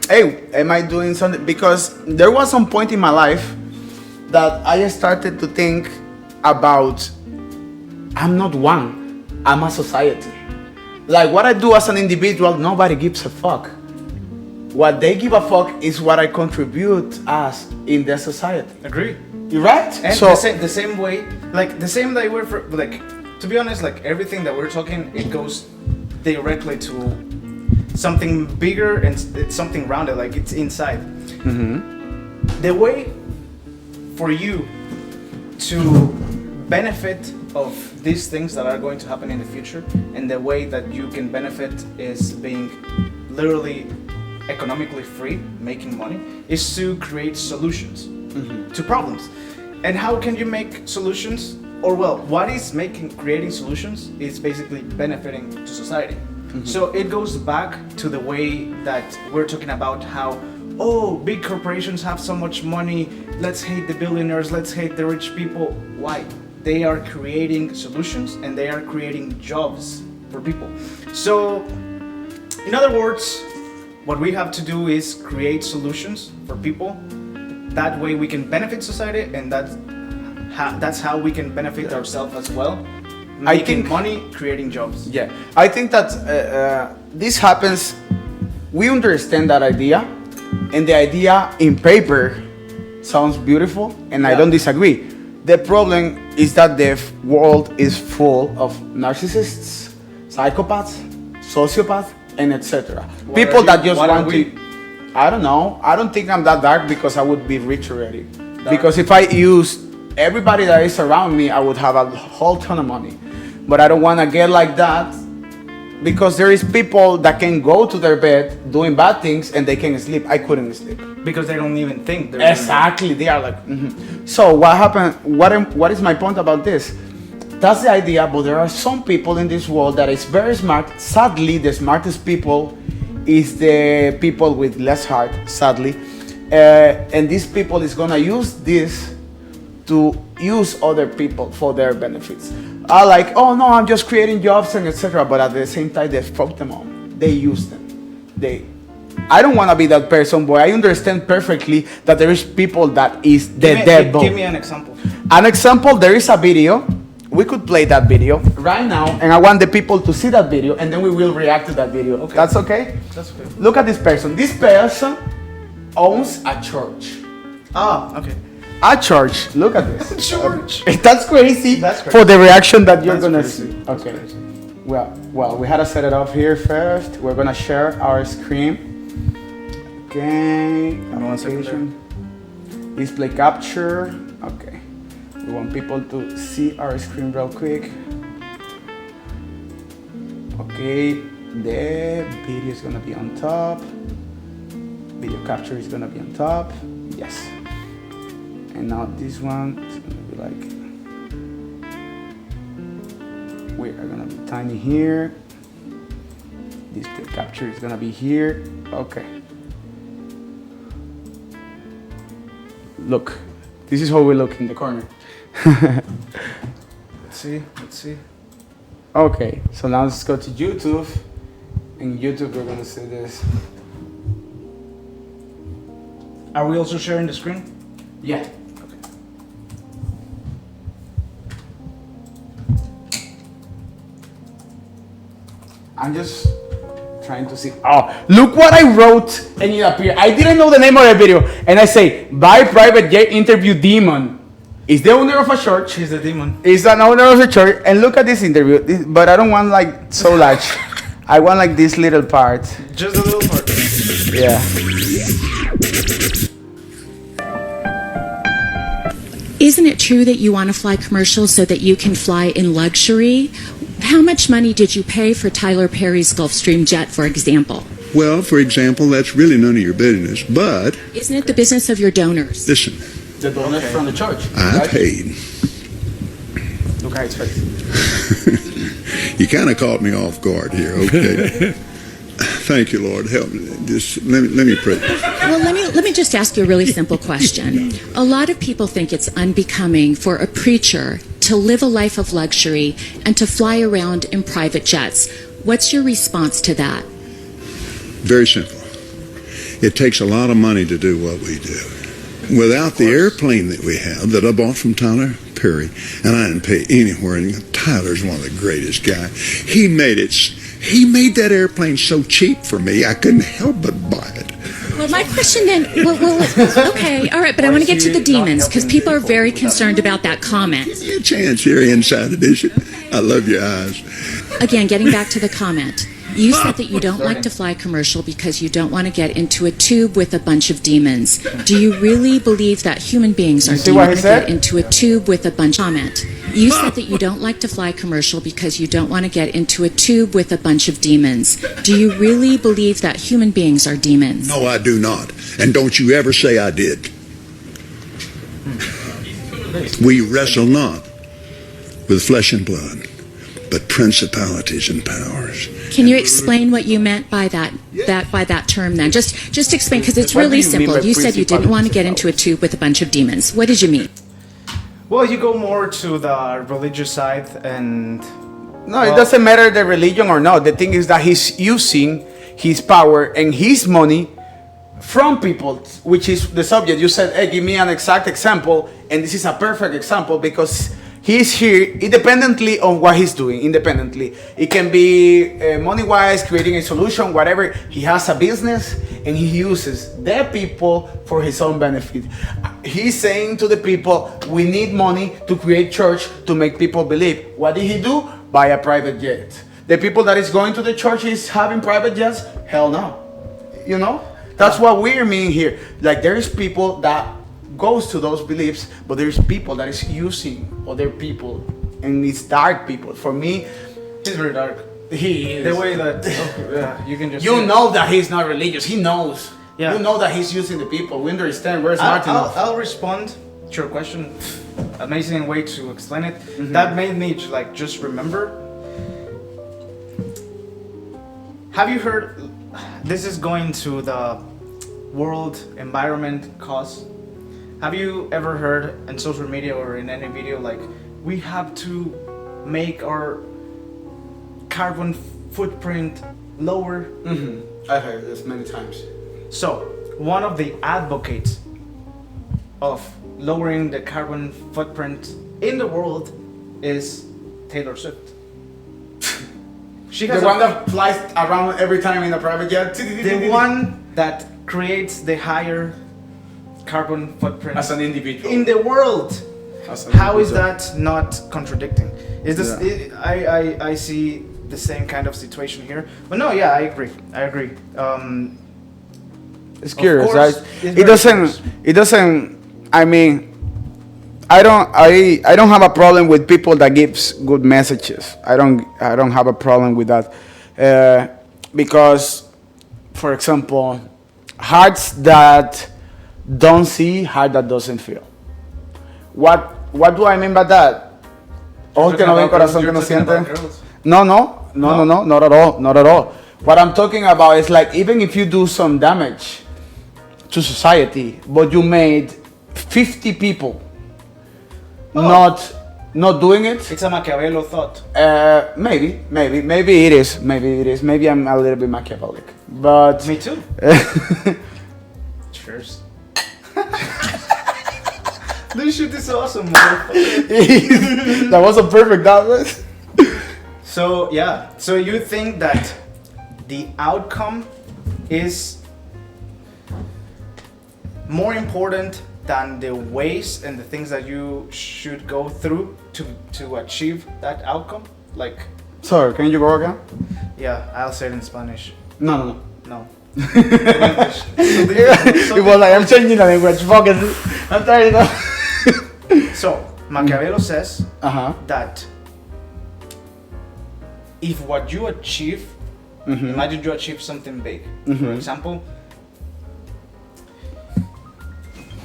hey, am I doing something? Because there was some point in my life that I started to think about, I'm not one, I'm a society. Like what I do as an individual, nobody gives a fuck. What they give a fuck is what I contribute as in the society. Agree. You're right? And So the same way, like the same that we're for, like, to be honest, like everything that we're talking, it goes directly to something bigger and it's something rounded, like it's inside. The way for you to benefit of these things that are going to happen in the future, and the way that you can benefit is being literally economically free, making money, is to create solutions to problems. And how can you make solutions? Or well, what is creating solutions is basically benefiting to society. So it goes back to the way that we're talking about how, oh, big corporations have so much money, let's hate the billionaires, let's hate the rich people. Why? They are creating solutions and they are creating jobs for people. So, in other words, what we have to do is create solutions for people. That way we can benefit society, and that's how we can benefit ourselves as well. Making money, creating jobs. yeah, I think that this happens. We understand that idea, and the idea in paper sounds beautiful, and I don't disagree. The problem is that the world is full of narcissists, psychopaths, sociopaths, and etc. People that just want to. I don't know. I don't think I'm that dark because I would be rich already. Because if I used everybody that is around me, I would have a whole ton of money. But I don't want to get like that, because there is people that can go to their bed doing bad things and they can sleep. I couldn't sleep. Because they don't even think. Exactly. They are like. So what happened? What is my point about this? That's the idea, but there are some people in this world that is very smart. Sadly, the smartest people is the people with less heart, sadly. And these people is gonna use this to use other people for their benefits. Like, oh no, I'm just creating jobs and etc. But at the same time, they fuck them up. They use them. I don't want to be that person, but I understand perfectly that there is people that is the devil. Give me an example. An example, there is a video. We could play that video right now, and I want the people to see that video, and then we will react to that video. Okay. That's okay? That's okay. Look at this person. This person owns a church. Ah, okay. A church. Look at this. Church. That's crazy. That's crazy. For the reaction that you're That's gonna crazy. see. That's Okay. crazy. Well, we had to set it up here first. We're gonna share our screen. Okay. 1 second there. Display capture. Okay. We want people to see our screen real quick. Okay. The video is gonna be on top. Video capture is gonna be on top. Yes. And now this one is gonna be like, we are gonna be tiny here. Display capture is gonna be here. Okay. Look, this is how we look in the corner. Let's see. Okay, so now let's go to YouTube. In YouTube, we're gonna see this. Are we also sharing the screen? Yeah. Okay. I'm just trying to see. Oh, look what I wrote and it appeared. I didn't know the name of the video. And I say, by private jet interview demon. Is the owner of a church. She's the demon. Is an owner of a church. And look at this interview. But I don't want like so large. I want like this little part. Just a little part. Yeah. Isn't it true that you want to fly commercial so that you can fly in luxury? How much money did you pay for Tyler Perry's Gulfstream jet, for example? Well, for example, that's really none of your business, but Isn't it the business of your donors? listen, The donors from the church. I right? paid. Look at his face. You kind of caught me off guard here, okay? Thank you, Lord. Help me. Just let me pray. Well, let me just ask you a really simple question. A lot of people think it's unbecoming for a preacher to live a life of luxury and to fly around in private jets. What's your response to that? Very simple. It takes a lot of money to do what we do. Without the airplane that we have, that I bought from Tyler Perry, and I didn't pay anywhere, and Tyler's one of the greatest guys. He made that airplane so cheap for me, I couldn't help but buy it. Well, my question then, okay, all right, but I want to get to the demons because people are very concerned about that comment. Give me a chance here, Inside Edition. I love your eyes. Again, getting back to the comment. You said that you don't like to fly commercial because you don't want to get into a tube with a bunch of demons. Do you really believe that human beings are demons to get into a tube with a bunch of comment? You said that you don't like to fly commercial because you don't want to get into a tube with a bunch of demons. Do you really believe that human beings are demons? No, I do not. And don't you ever say I did. We wrestle not with flesh and blood, but principalities and powers. Can you explain what you meant by that term then? Just explain, because it's really simple. You said you didn't want to get into a tube with a bunch of demons. What did you mean? Well, you go more to the religious side, and No, it doesn't matter the religion or not. The thing is that he's using his power and his money from people, which is the subject. You said, hey, give me an exact example, and this is a perfect example because he's here independently of what he's doing, independently. It can be money-wise, creating a solution, whatever. He has a business, and he uses their people for his own benefit. He's saying to the people, we need money to create church to make people believe. What did he do? Buy a private jet. The people that is going to the church is having private jets? Hell no. You know? That's what we're meaning here. Like, there is people that goes to those beliefs, but there's people that is using other people, and it's dark people. For me, he's very dark. He is. The way that you can just know that he's not religious. He knows. Yeah. You know that he's using the people. We understand. Where's Martin? I'll respond to your question. Amazing way to explain it. That made me just remember. Have you heard? This is going to the World Environment Cause. Have you ever heard in social media or in any video we have to make our carbon footprint lower? I heard this many times. So, one of the advocates of lowering the carbon footprint in the world is Taylor Swift. She has the one that flies around every time in a private jet. The one that creates the higher carbon footprint as an individual in the world. How is that not contradicting? Is this? I see the same kind of situation here. But no, yeah, I agree. It's curious, course, right? it's It doesn't. I mean, I don't have a problem with people that gives good messages. I don't have a problem with that, because, for example, hearts that don't see, heart that doesn't feel. What do I mean by that? Ojos que no ven, corazón que no siente. No, not at all. What I'm talking about is even if you do some damage to society, but you made 50 people not doing it. It's a Machiavello thought. Maybe it is. Maybe I'm a little bit Machiavellic, but me too. Cheers. This shit is awesome, motherfucker. That was a perfect was. So yeah, so you think that the outcome is more important than the ways and the things that you should go through to achieve that outcome? Sorry, can you go again? Yeah, I'll say it in Spanish. No. It was I'm changing the language. Focus. I'm tired now. So Machiavello says Uh-huh. that if what you achieve, imagine you achieve something big. For example,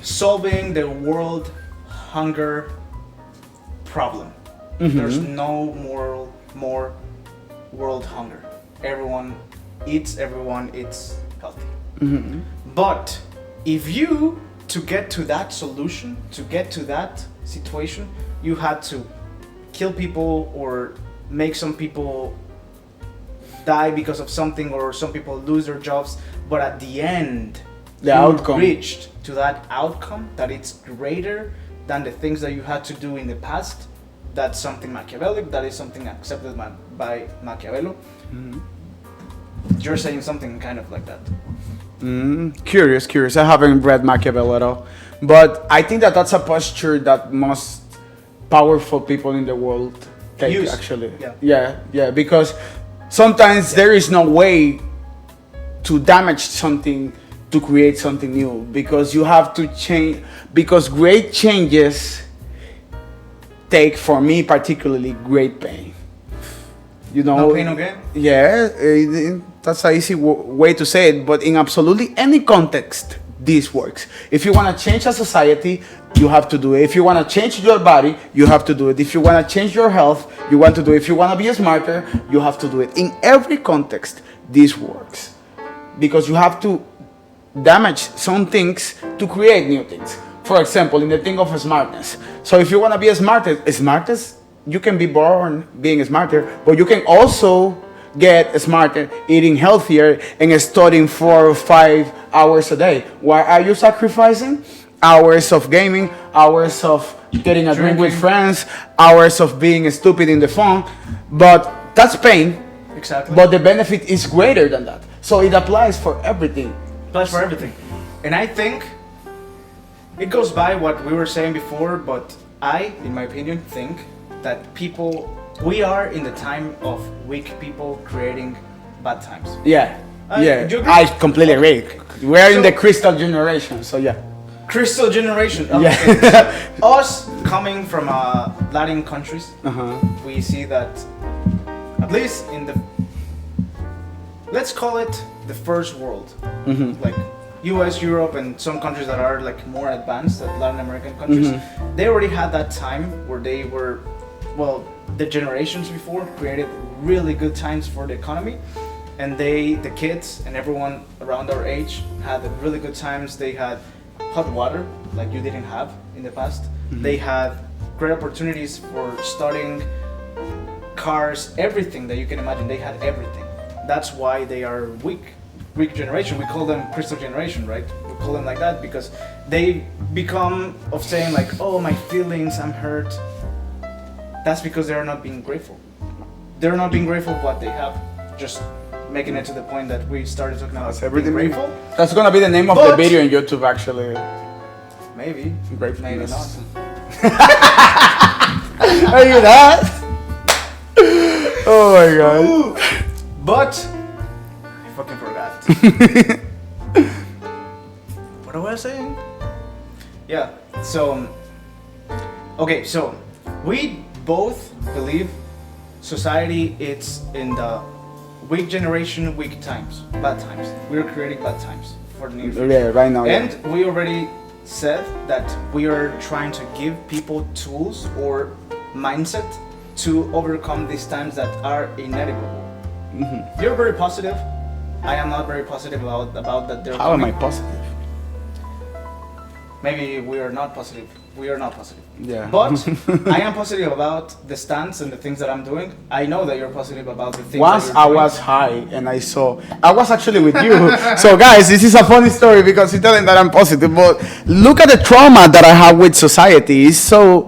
solving the world hunger problem. There's no more world hunger. Everyone eats healthy. But if you, to get to that solution, to get to that situation, you had to kill people or make some people die because of something, or some people lose their jobs, but at the end The outcome. reached to that outcome that it's greater than the things that you had to do in the past. That's something Machiavellic. That is something accepted by Machiavelli. You're saying something kind of like that. Curious. I haven't read Machiavelli at all, but I think that that's a posture that most powerful people in the world take. Use. Actually, Yeah. yeah. Because sometimes there is no way to damage something to create something new. Because you have to change. Because great changes take, for me particularly, great pain. You know, No pain, no gain? Yeah, that's an easy way to say it, but in absolutely any context, this works. If you want to change a society, you have to do it. If you want to change your body, you have to do it. If you want to change your health, you want to do it. If you want to be smarter, you have to do it. In every context, this works. Because you have to damage some things to create new things. For example, in the thing of smartness. So if you want to be smartest, you can be born being smarter, but you can also get smarter, eating healthier, and studying 4 or 5 hours a day. Why are you sacrificing? Hours of gaming, hours of getting a drink with friends, hours of being stupid in the phone. But that's pain. Exactly. But the benefit is greater than that. So it applies for everything. Applies for everything. And I think it goes by what we were saying before, but I, in my opinion, think that we are in the time of weak people creating bad times. Yeah. Do you agree? I completely agree. We're in the crystal generation, so yeah. Crystal generation. Okay. Yeah. Us coming from Latin countries, we see that at least in the, let's call it the first world, like US, Europe, and some countries that are like more advanced, like Latin American countries, they already had that time where they were, well, the generations before created really good times for the economy, and the kids and everyone around our age had really good times. They had hot water like you didn't have in the past. They had great opportunities for starting cars, everything that you can imagine. They had everything. That's why they are weak generation. We call them crystal generation, right? We call them like that because they become of saying like, oh, my feelings, I'm hurt. That's because they're not being grateful. They're not being grateful for what they have. Just making it to the point that we started talking about Everything being grateful. That's gonna be the name of the video on YouTube, actually. Maybe. Maybe not. Are you that? Oh my god. Ooh. But I fucking forgot. What was I saying? Yeah. So okay, so we both believe society it's in the weak generation, weak times, bad times. We're creating bad times for the near future. Yeah, right now. And we already said that we are trying to give people tools or mindset to overcome these times that are inevitable. You're very positive. I am not very positive about that. How am I positive? Maybe we are not positive. We are not positive. Yeah. But I am positive about the stance and the things that I'm doing. I know that you're positive about the things Once that you're I doing. was high and I was actually with you. So guys, this is a funny story because you're telling that I'm positive, but look at the trauma that I have with society. It's so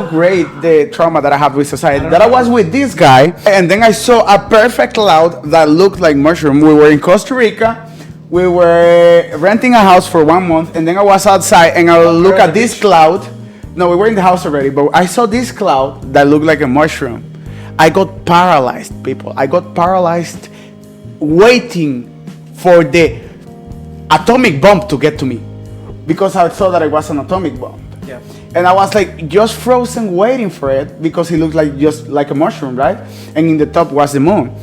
great, the trauma that I have with society. That I was with this guy and then I saw a perfect cloud that looked like mushroom. We were in Costa Rica. We were renting a house for 1 month and then I was outside and I look at this cloud. No, we were in the house already, but I saw this cloud that looked like a mushroom. I got paralyzed, people. I got paralyzed waiting for the atomic bomb to get to me because I thought that it was an atomic bomb. Yeah. And I was like just frozen waiting for it because it looked like just like a mushroom, right? And in the top was the moon.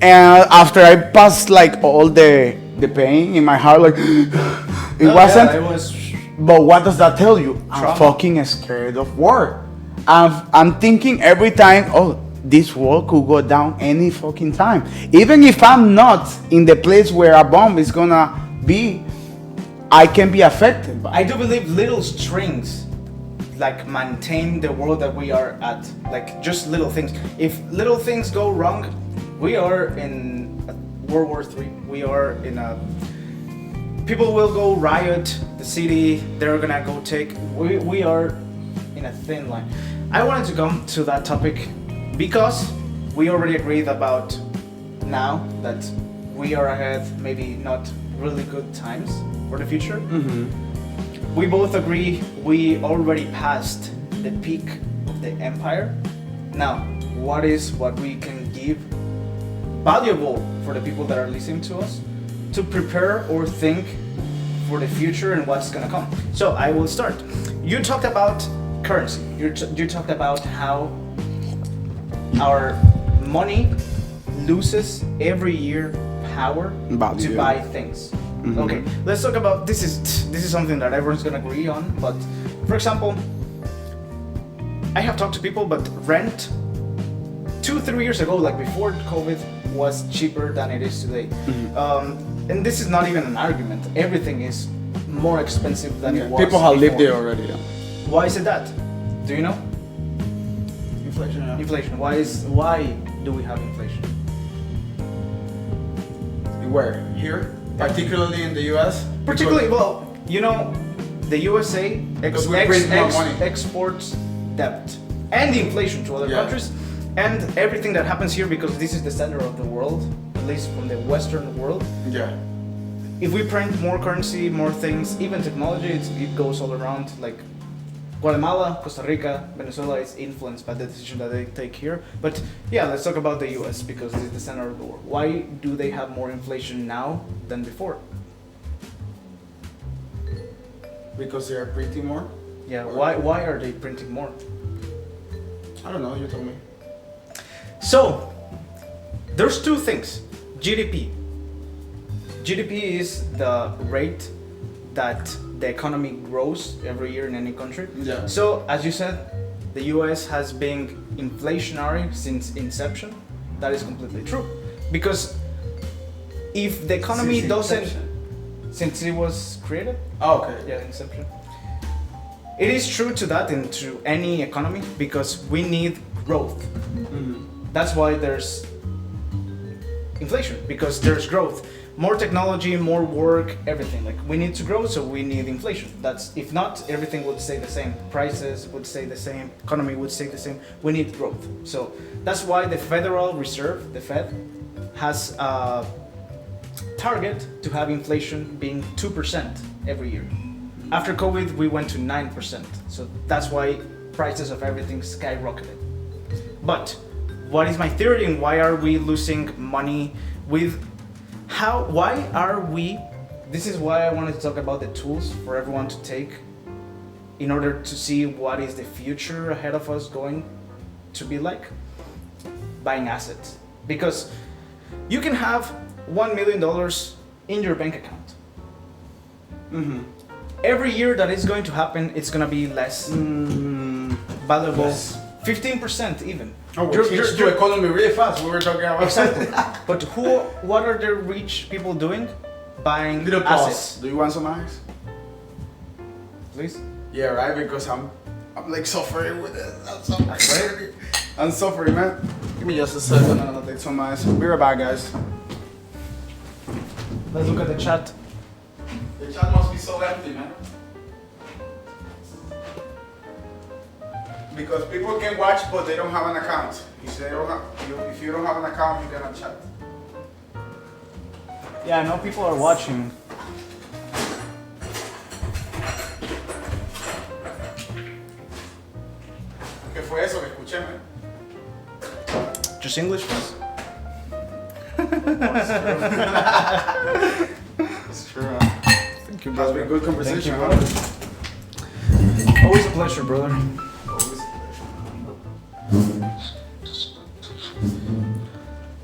And after I passed like all the pain in my heart, like it wasn't. Yeah, it was. But what does that tell you? Trauma. I'm fucking scared of war. I'm thinking every time, oh, this war could go down any fucking time. Even if I'm not in the place where a bomb is gonna be, I can be affected by it. I do believe little strings like maintain the world that we are at. Like just little things. If little things go wrong, we are in World War III. We are in a People will go riot the city. They're gonna go take. We are in a thin line. I wanted to come to that topic because we already agreed about now that we are ahead, maybe not really good times for the future. We both agree we already passed the peak of the empire. Now, what we can give valuable for the people that are listening to us to prepare or think for the future and what's gonna come. So I will start. You talked about currency. You talked about how our money loses every year power Value. to buy things. Okay, let's talk about this is something that everyone's gonna agree on. But for example, I have talked to people, but rent 2-3 years ago, like before COVID, was cheaper than it is today. And this is not even an argument. Everything is more expensive than it was. People have lived before. there already. Yeah. Why is it that? Do you know? Inflation. Yeah. Inflation. Why do we have inflation? Where? Here? Particularly in the US? Particularly, well, you know, the USA Because we print more money. exports debt and inflation to other countries, and everything that happens here, because this is the center of the world, at least from the Western world. Yeah. If we print more currency, more things, even technology, it goes all around. Like Guatemala, Costa Rica, Venezuela is influenced by the decision that they take here. But yeah, let's talk about the US because it's the center of the world. Why do they have more inflation now than before? Because they are printing more? Yeah, why are they printing more? I don't know, you told me. So, there's two things. GDP. GDP is the rate that the economy grows every year in any country. Yeah. So, as you said, the US has been inflationary since inception. That is completely true. Because if the economy since it was created? Oh, okay. Yeah, inception. It is true to that and to any economy because we need growth. That's why there's inflation, because there's growth. More technology, more work, everything. Like we need to grow, so we need inflation. That's if not, everything would stay the same. Prices would stay the same, economy would stay the same. We need growth. So that's why the Federal Reserve, the Fed, has a target to have inflation being 2% every year. After COVID, we went to 9%. So that's why prices of everything skyrocketed. But what is my theory and why are we losing money why are we, this is why I wanted to talk about the tools for everyone to take in order to see what is the future ahead of us going to be like. Buying assets. Because you can have $1 million in your bank account. Every year that is going to happen, it's going to be less valuable. Yes. 15% even. Oh, we changed the economy really fast. We were talking about exactly. But what are the rich people doing? Buying little assets. Do you want some ice? Please. Yeah, right. Because I'm like suffering with it. I'm suffering, man. Give me just a second. I'll take some ice. Be right back, guys. Let's look at the chat. The chat must be so empty, man. Because people can watch, but they don't have an account. If you don't have an account, you cannot chat. Yeah, I know people are watching. ¿Qué fue eso que escuché, man? Just English, please. It's true. Thank you, It has brother. been good conversation. Thank you, brother. Always a pleasure, brother.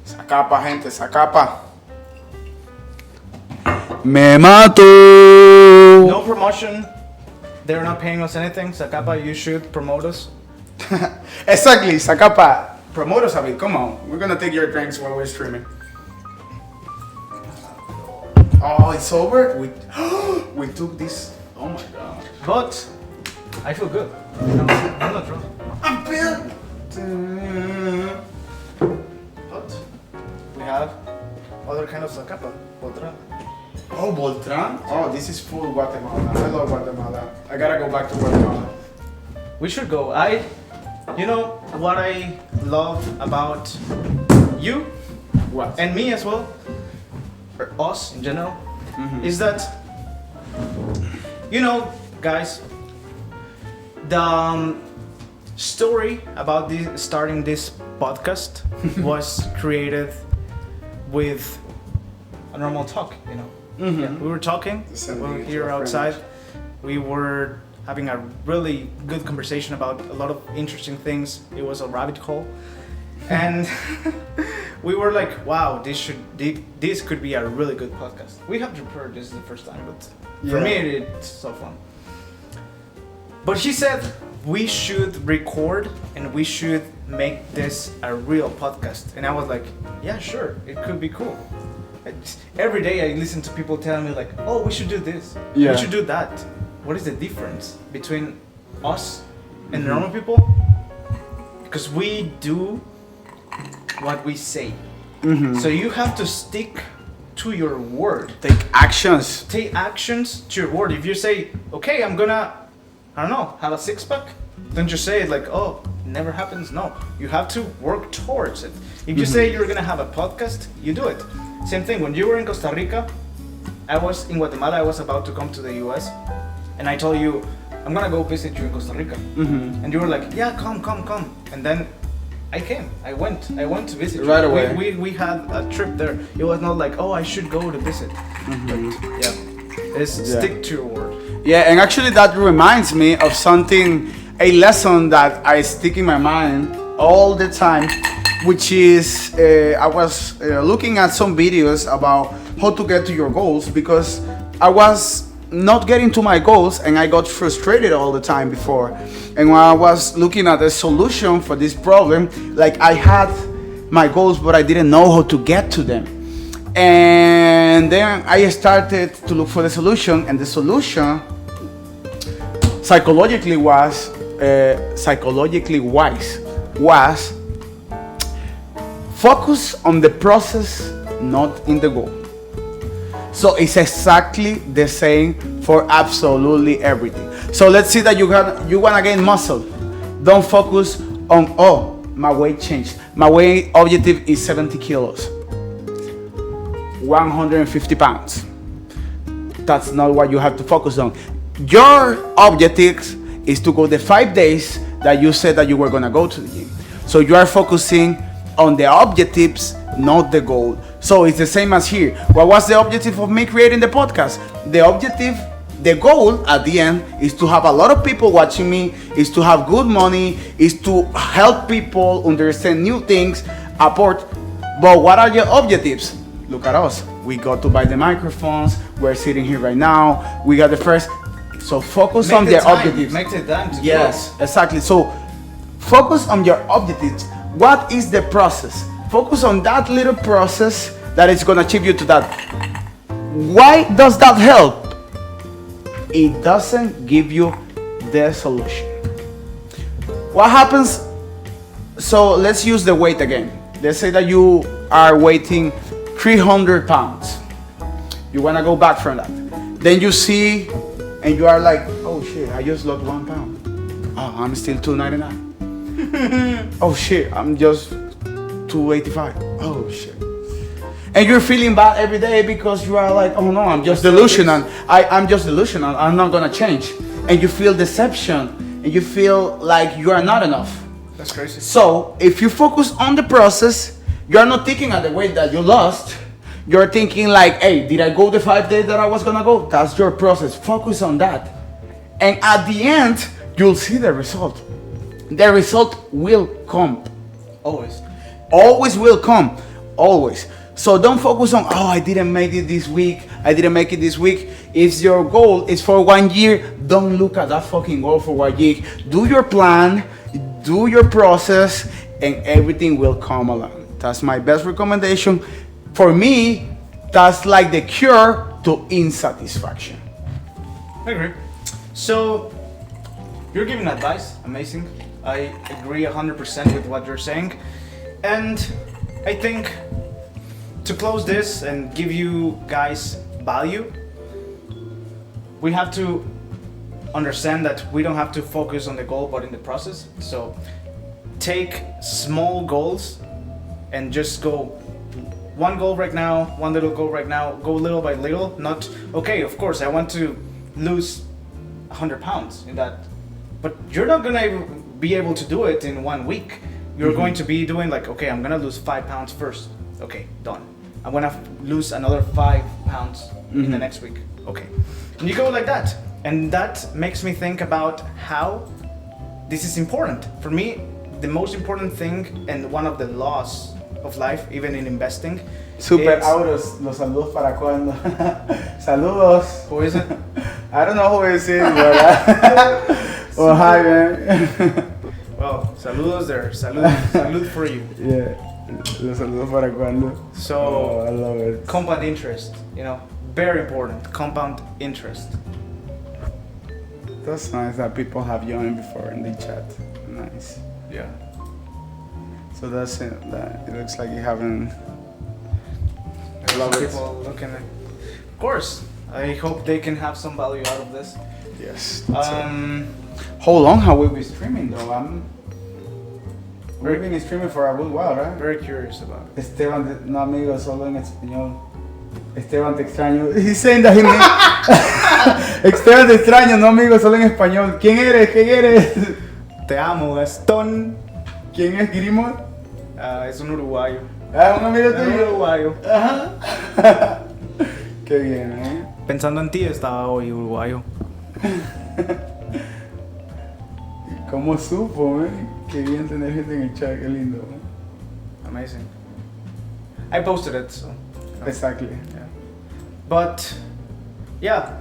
Zacapa, gente, zacapa. Me mato. No promotion. They're not paying us anything. Zacapa, you should promote us. Exactly, zacapa. Promote us a bit. Come on. We're gonna take your drinks while we're streaming. Oh, it's over? We took this. Oh my god. But I feel good. I'm not drunk. I'm filled. But we have other kind of zacapa. Otra. Oh, Beltran? Oh, this is full Guatemala. I love Guatemala. I gotta go back to Guatemala. We should go. You know what I love about you What? and me as well, or us in general, is that, guys, the story about starting this podcast was created with a normal talk, Yeah, we were talking, we were here outside, we were having a really good conversation about a lot of interesting things. It was a rabbit hole, and we were like, wow, this could be a really good podcast. We have to prepare this the first time, but for me it's so fun. But he said we should record and we should make this a real podcast, and I was like, yeah, sure, it could be cool. Every day I listen to people telling me like, oh, we should do this, we should do that. What is the difference between us and normal people? Because we do what we say. So you have to stick to your word. Take actions. Take actions to your word. If you say, okay, I'm gonna, I don't know, have a six-pack, don't just say it like, oh, never happens. No, you have to work towards it. If you say you're gonna have a podcast, you do it. Same thing, when you were in Costa Rica, I was in Guatemala, I was about to come to the US, and I told you, I'm gonna go visit you in Costa Rica. And you were like, yeah, come. And then I came, I went to visit you. Right away. We had a trip there. It was not like, oh, I should go to visit. But yeah, stick to your word. Yeah, and actually that reminds me of something, a lesson that I stick in my mind all the time, which is, I was looking at some videos about how to get to your goals, because I was not getting to my goals and I got frustrated all the time before. And when I was looking at a solution for this problem, like I had my goals but I didn't know how to get to them. And then I started to look for the solution, and the solution psychologically wise was focus on the process, not in the goal. So it's exactly the same for absolutely everything. So let's see that you wanna gain muscle. Don't focus on, oh, my weight changed. My weight objective is 70 kilos, 150 pounds. That's not what you have to focus on. Your objective is to go the 5 days that you said that you were gonna go to the gym. So you are focusing on the objectives, not the goal. So it's the same as here. What was the objective of me creating the podcast? The goal at the end is to have a lot of people watching me, is to have good money, is to help people understand new things, apport. But what are your objectives? Look at us. We got to buy the microphones. We're sitting here right now. We got the first. So focus on the objectives. Make the time to Yes, exactly. So focus on your objectives. What is the process? Focus on that little process that is going to achieve you to that. Why does that help? It doesn't give you the solution. What happens? So let's use the weight again. Let's say that you are weighing 300 pounds. You want to go back from that. Then you see and you are like, oh shit, I just lost 1 pound. Oh, I'm still 299. Oh shit, I'm just 285. Oh shit. And you're feeling bad every day because you are like, oh no, I'm just delusional. I'm just delusional. I'm not gonna change. And you feel deception, and you feel like you are not enough. That's crazy. So if you focus on the process, you are not thinking at the weight that you lost. You're thinking like, hey, did I go the 5 days that I was gonna go? That's your process. Focus on that. And at the end, you'll see the result. The result will come. Always. Always will come. Always. So don't focus on, oh, I didn't make it this week. I didn't make it this week. If your goal is for 1 year, don't look at that fucking goal for 1 year. Do your plan, do your process, and everything will come along. That's my best recommendation. For me, that's like the cure to insatisfaction. I agree. So, you're giving advice. Amazing. I agree 100% with what you're saying. And I think to close this and give you guys value, we have to understand that we don't have to focus on the goal but in the process. So take small goals and just go one goal right now, one little goal right now, go little by little. Not, okay, of course I want to lose 100 pounds in that, but you're not gonna be able to do it in 1 week. You're going to be doing like, okay, I'm gonna lose 5 pounds first. Okay, done. I'm gonna lose another 5 pounds in the next week. Okay, and you go like that. And that makes me think about how this is important. For me, the most important thing and one of the laws of life, even in investing. Super Auros, los saludos para cuando. Saludos. Who is it? I don't know who is it, but oh, hi, man. Well, saludos there. Salud for you. Yeah, los saludos para cuando. So, oh, I love it. Compound interest, very important. Compound interest. That's nice that people have joined before in the chat. Nice. Yeah. So that's it. It looks like you haven't. I love it. People looking at. Of course. I hope they can have some value out of this. Yes. How long have we been streaming though? We've been streaming for a good while, right? Very curious about it. Esteban, no amigo, solo en español. Esteban, te extraño. He's saying that he Esteban, te extraño, no amigo, solo en español. ¿Quién eres? ¿Quién eres? Te amo, Gastón. ¿Quién es Grimo? Es un uruguayo. Ah, un amigo Es un tuyo. uruguayo. Ajá. Qué bien, ¿eh? Pensando en ti estaba hoy uruguayo. ¿Cómo supo, eh? Qué bien tener gente en el chat, qué lindo. ¿eh? Amazing. I posted it, so. Exactly. Yeah. But, yeah,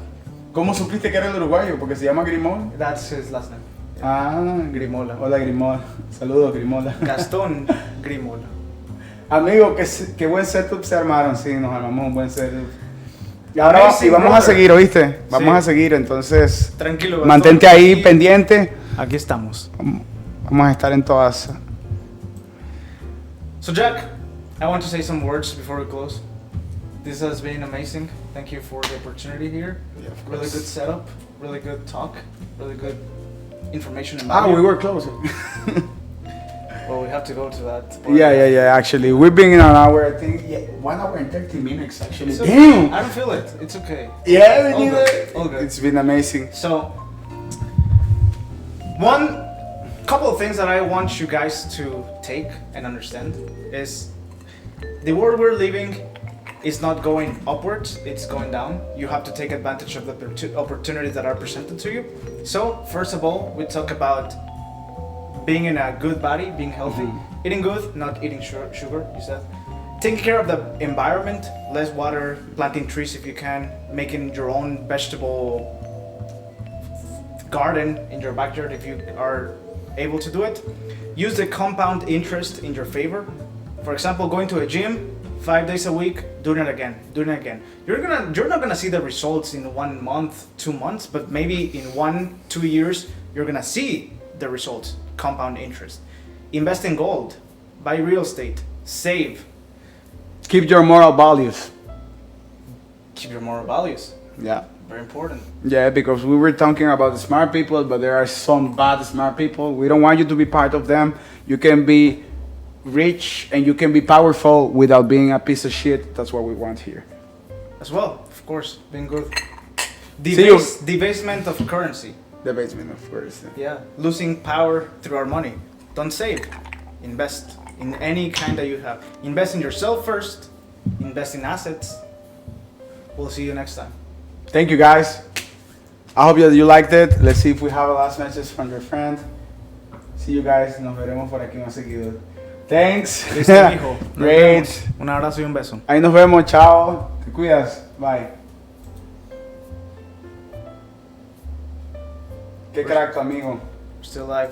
¿Cómo supiste que era el uruguayo? Porque se llama Grimol. that's his last name. Ah, Grimola. Hola Grimola. Saludos Grimola. Gastón Grimola. Amigo, qué buen setup se armaron. Sí, nos armamos un buen setup. Y ahora Amazing, vamos a brother. seguir, ¿oíste? Vamos Sí. a seguir, entonces Tranquilo, Gastón. mantente ahí pendiente. Aquí estamos. Vamos a estar en todas. So, Jack, I want to say some words before we close. This has been amazing. Thank you for the opportunity here. Yeah, of Really course. good setup, really good talk, really good information and Ah, value. we were close. Well, we have to go to that part. Yeah. Actually, we've been in an hour. I think 1 hour and 30 minutes. Actually, It's okay. damn. I don't feel it. It's okay. Yeah, we All did good. it. All good. It's been amazing. So, one couple of things that I want you guys to take and understand is the world we're living is not going upwards, it's going down. You have to take advantage of the opportunities that are presented to you. So, first of all, we talk about being in a good body, being healthy, eating good, not eating sugar, you said. Taking care of the environment, less water, planting trees if you can, making your own vegetable garden in your backyard if you are able to do it. Use the compound interest in your favor. For example, going to a gym 5 days a week, doing it again. You're not gonna see the results in 1 month, 2 months, but maybe in 1-2 years you're gonna see the results. Compound interest. Invest in gold, buy real estate, save. Keep your moral values. Keep your moral values. Yeah. Very important. Yeah, because we were talking about the smart people, but there are some bad smart people. We don't want you to be part of them. You can be rich and you can be powerful without being a piece of shit. That's what we want here. As well, of course, being good. See you. Debasement of currency. The basement, of course. Yeah, losing power through our money. Don't save. Invest in any kind that you have. Invest in yourself first. Invest in assets. We'll see you next time. Thank you, guys. I hope that you liked it. Let's see if we have a last message from your friend. See you guys. Nos veremos por aquí más seguido. Thanks. Listo, mijo. Nos Great. vemos. Un abrazo y un beso. Ahí nos vemos. Chao. Te cuidas. Bye. Qué crack tu amigo. Still alive.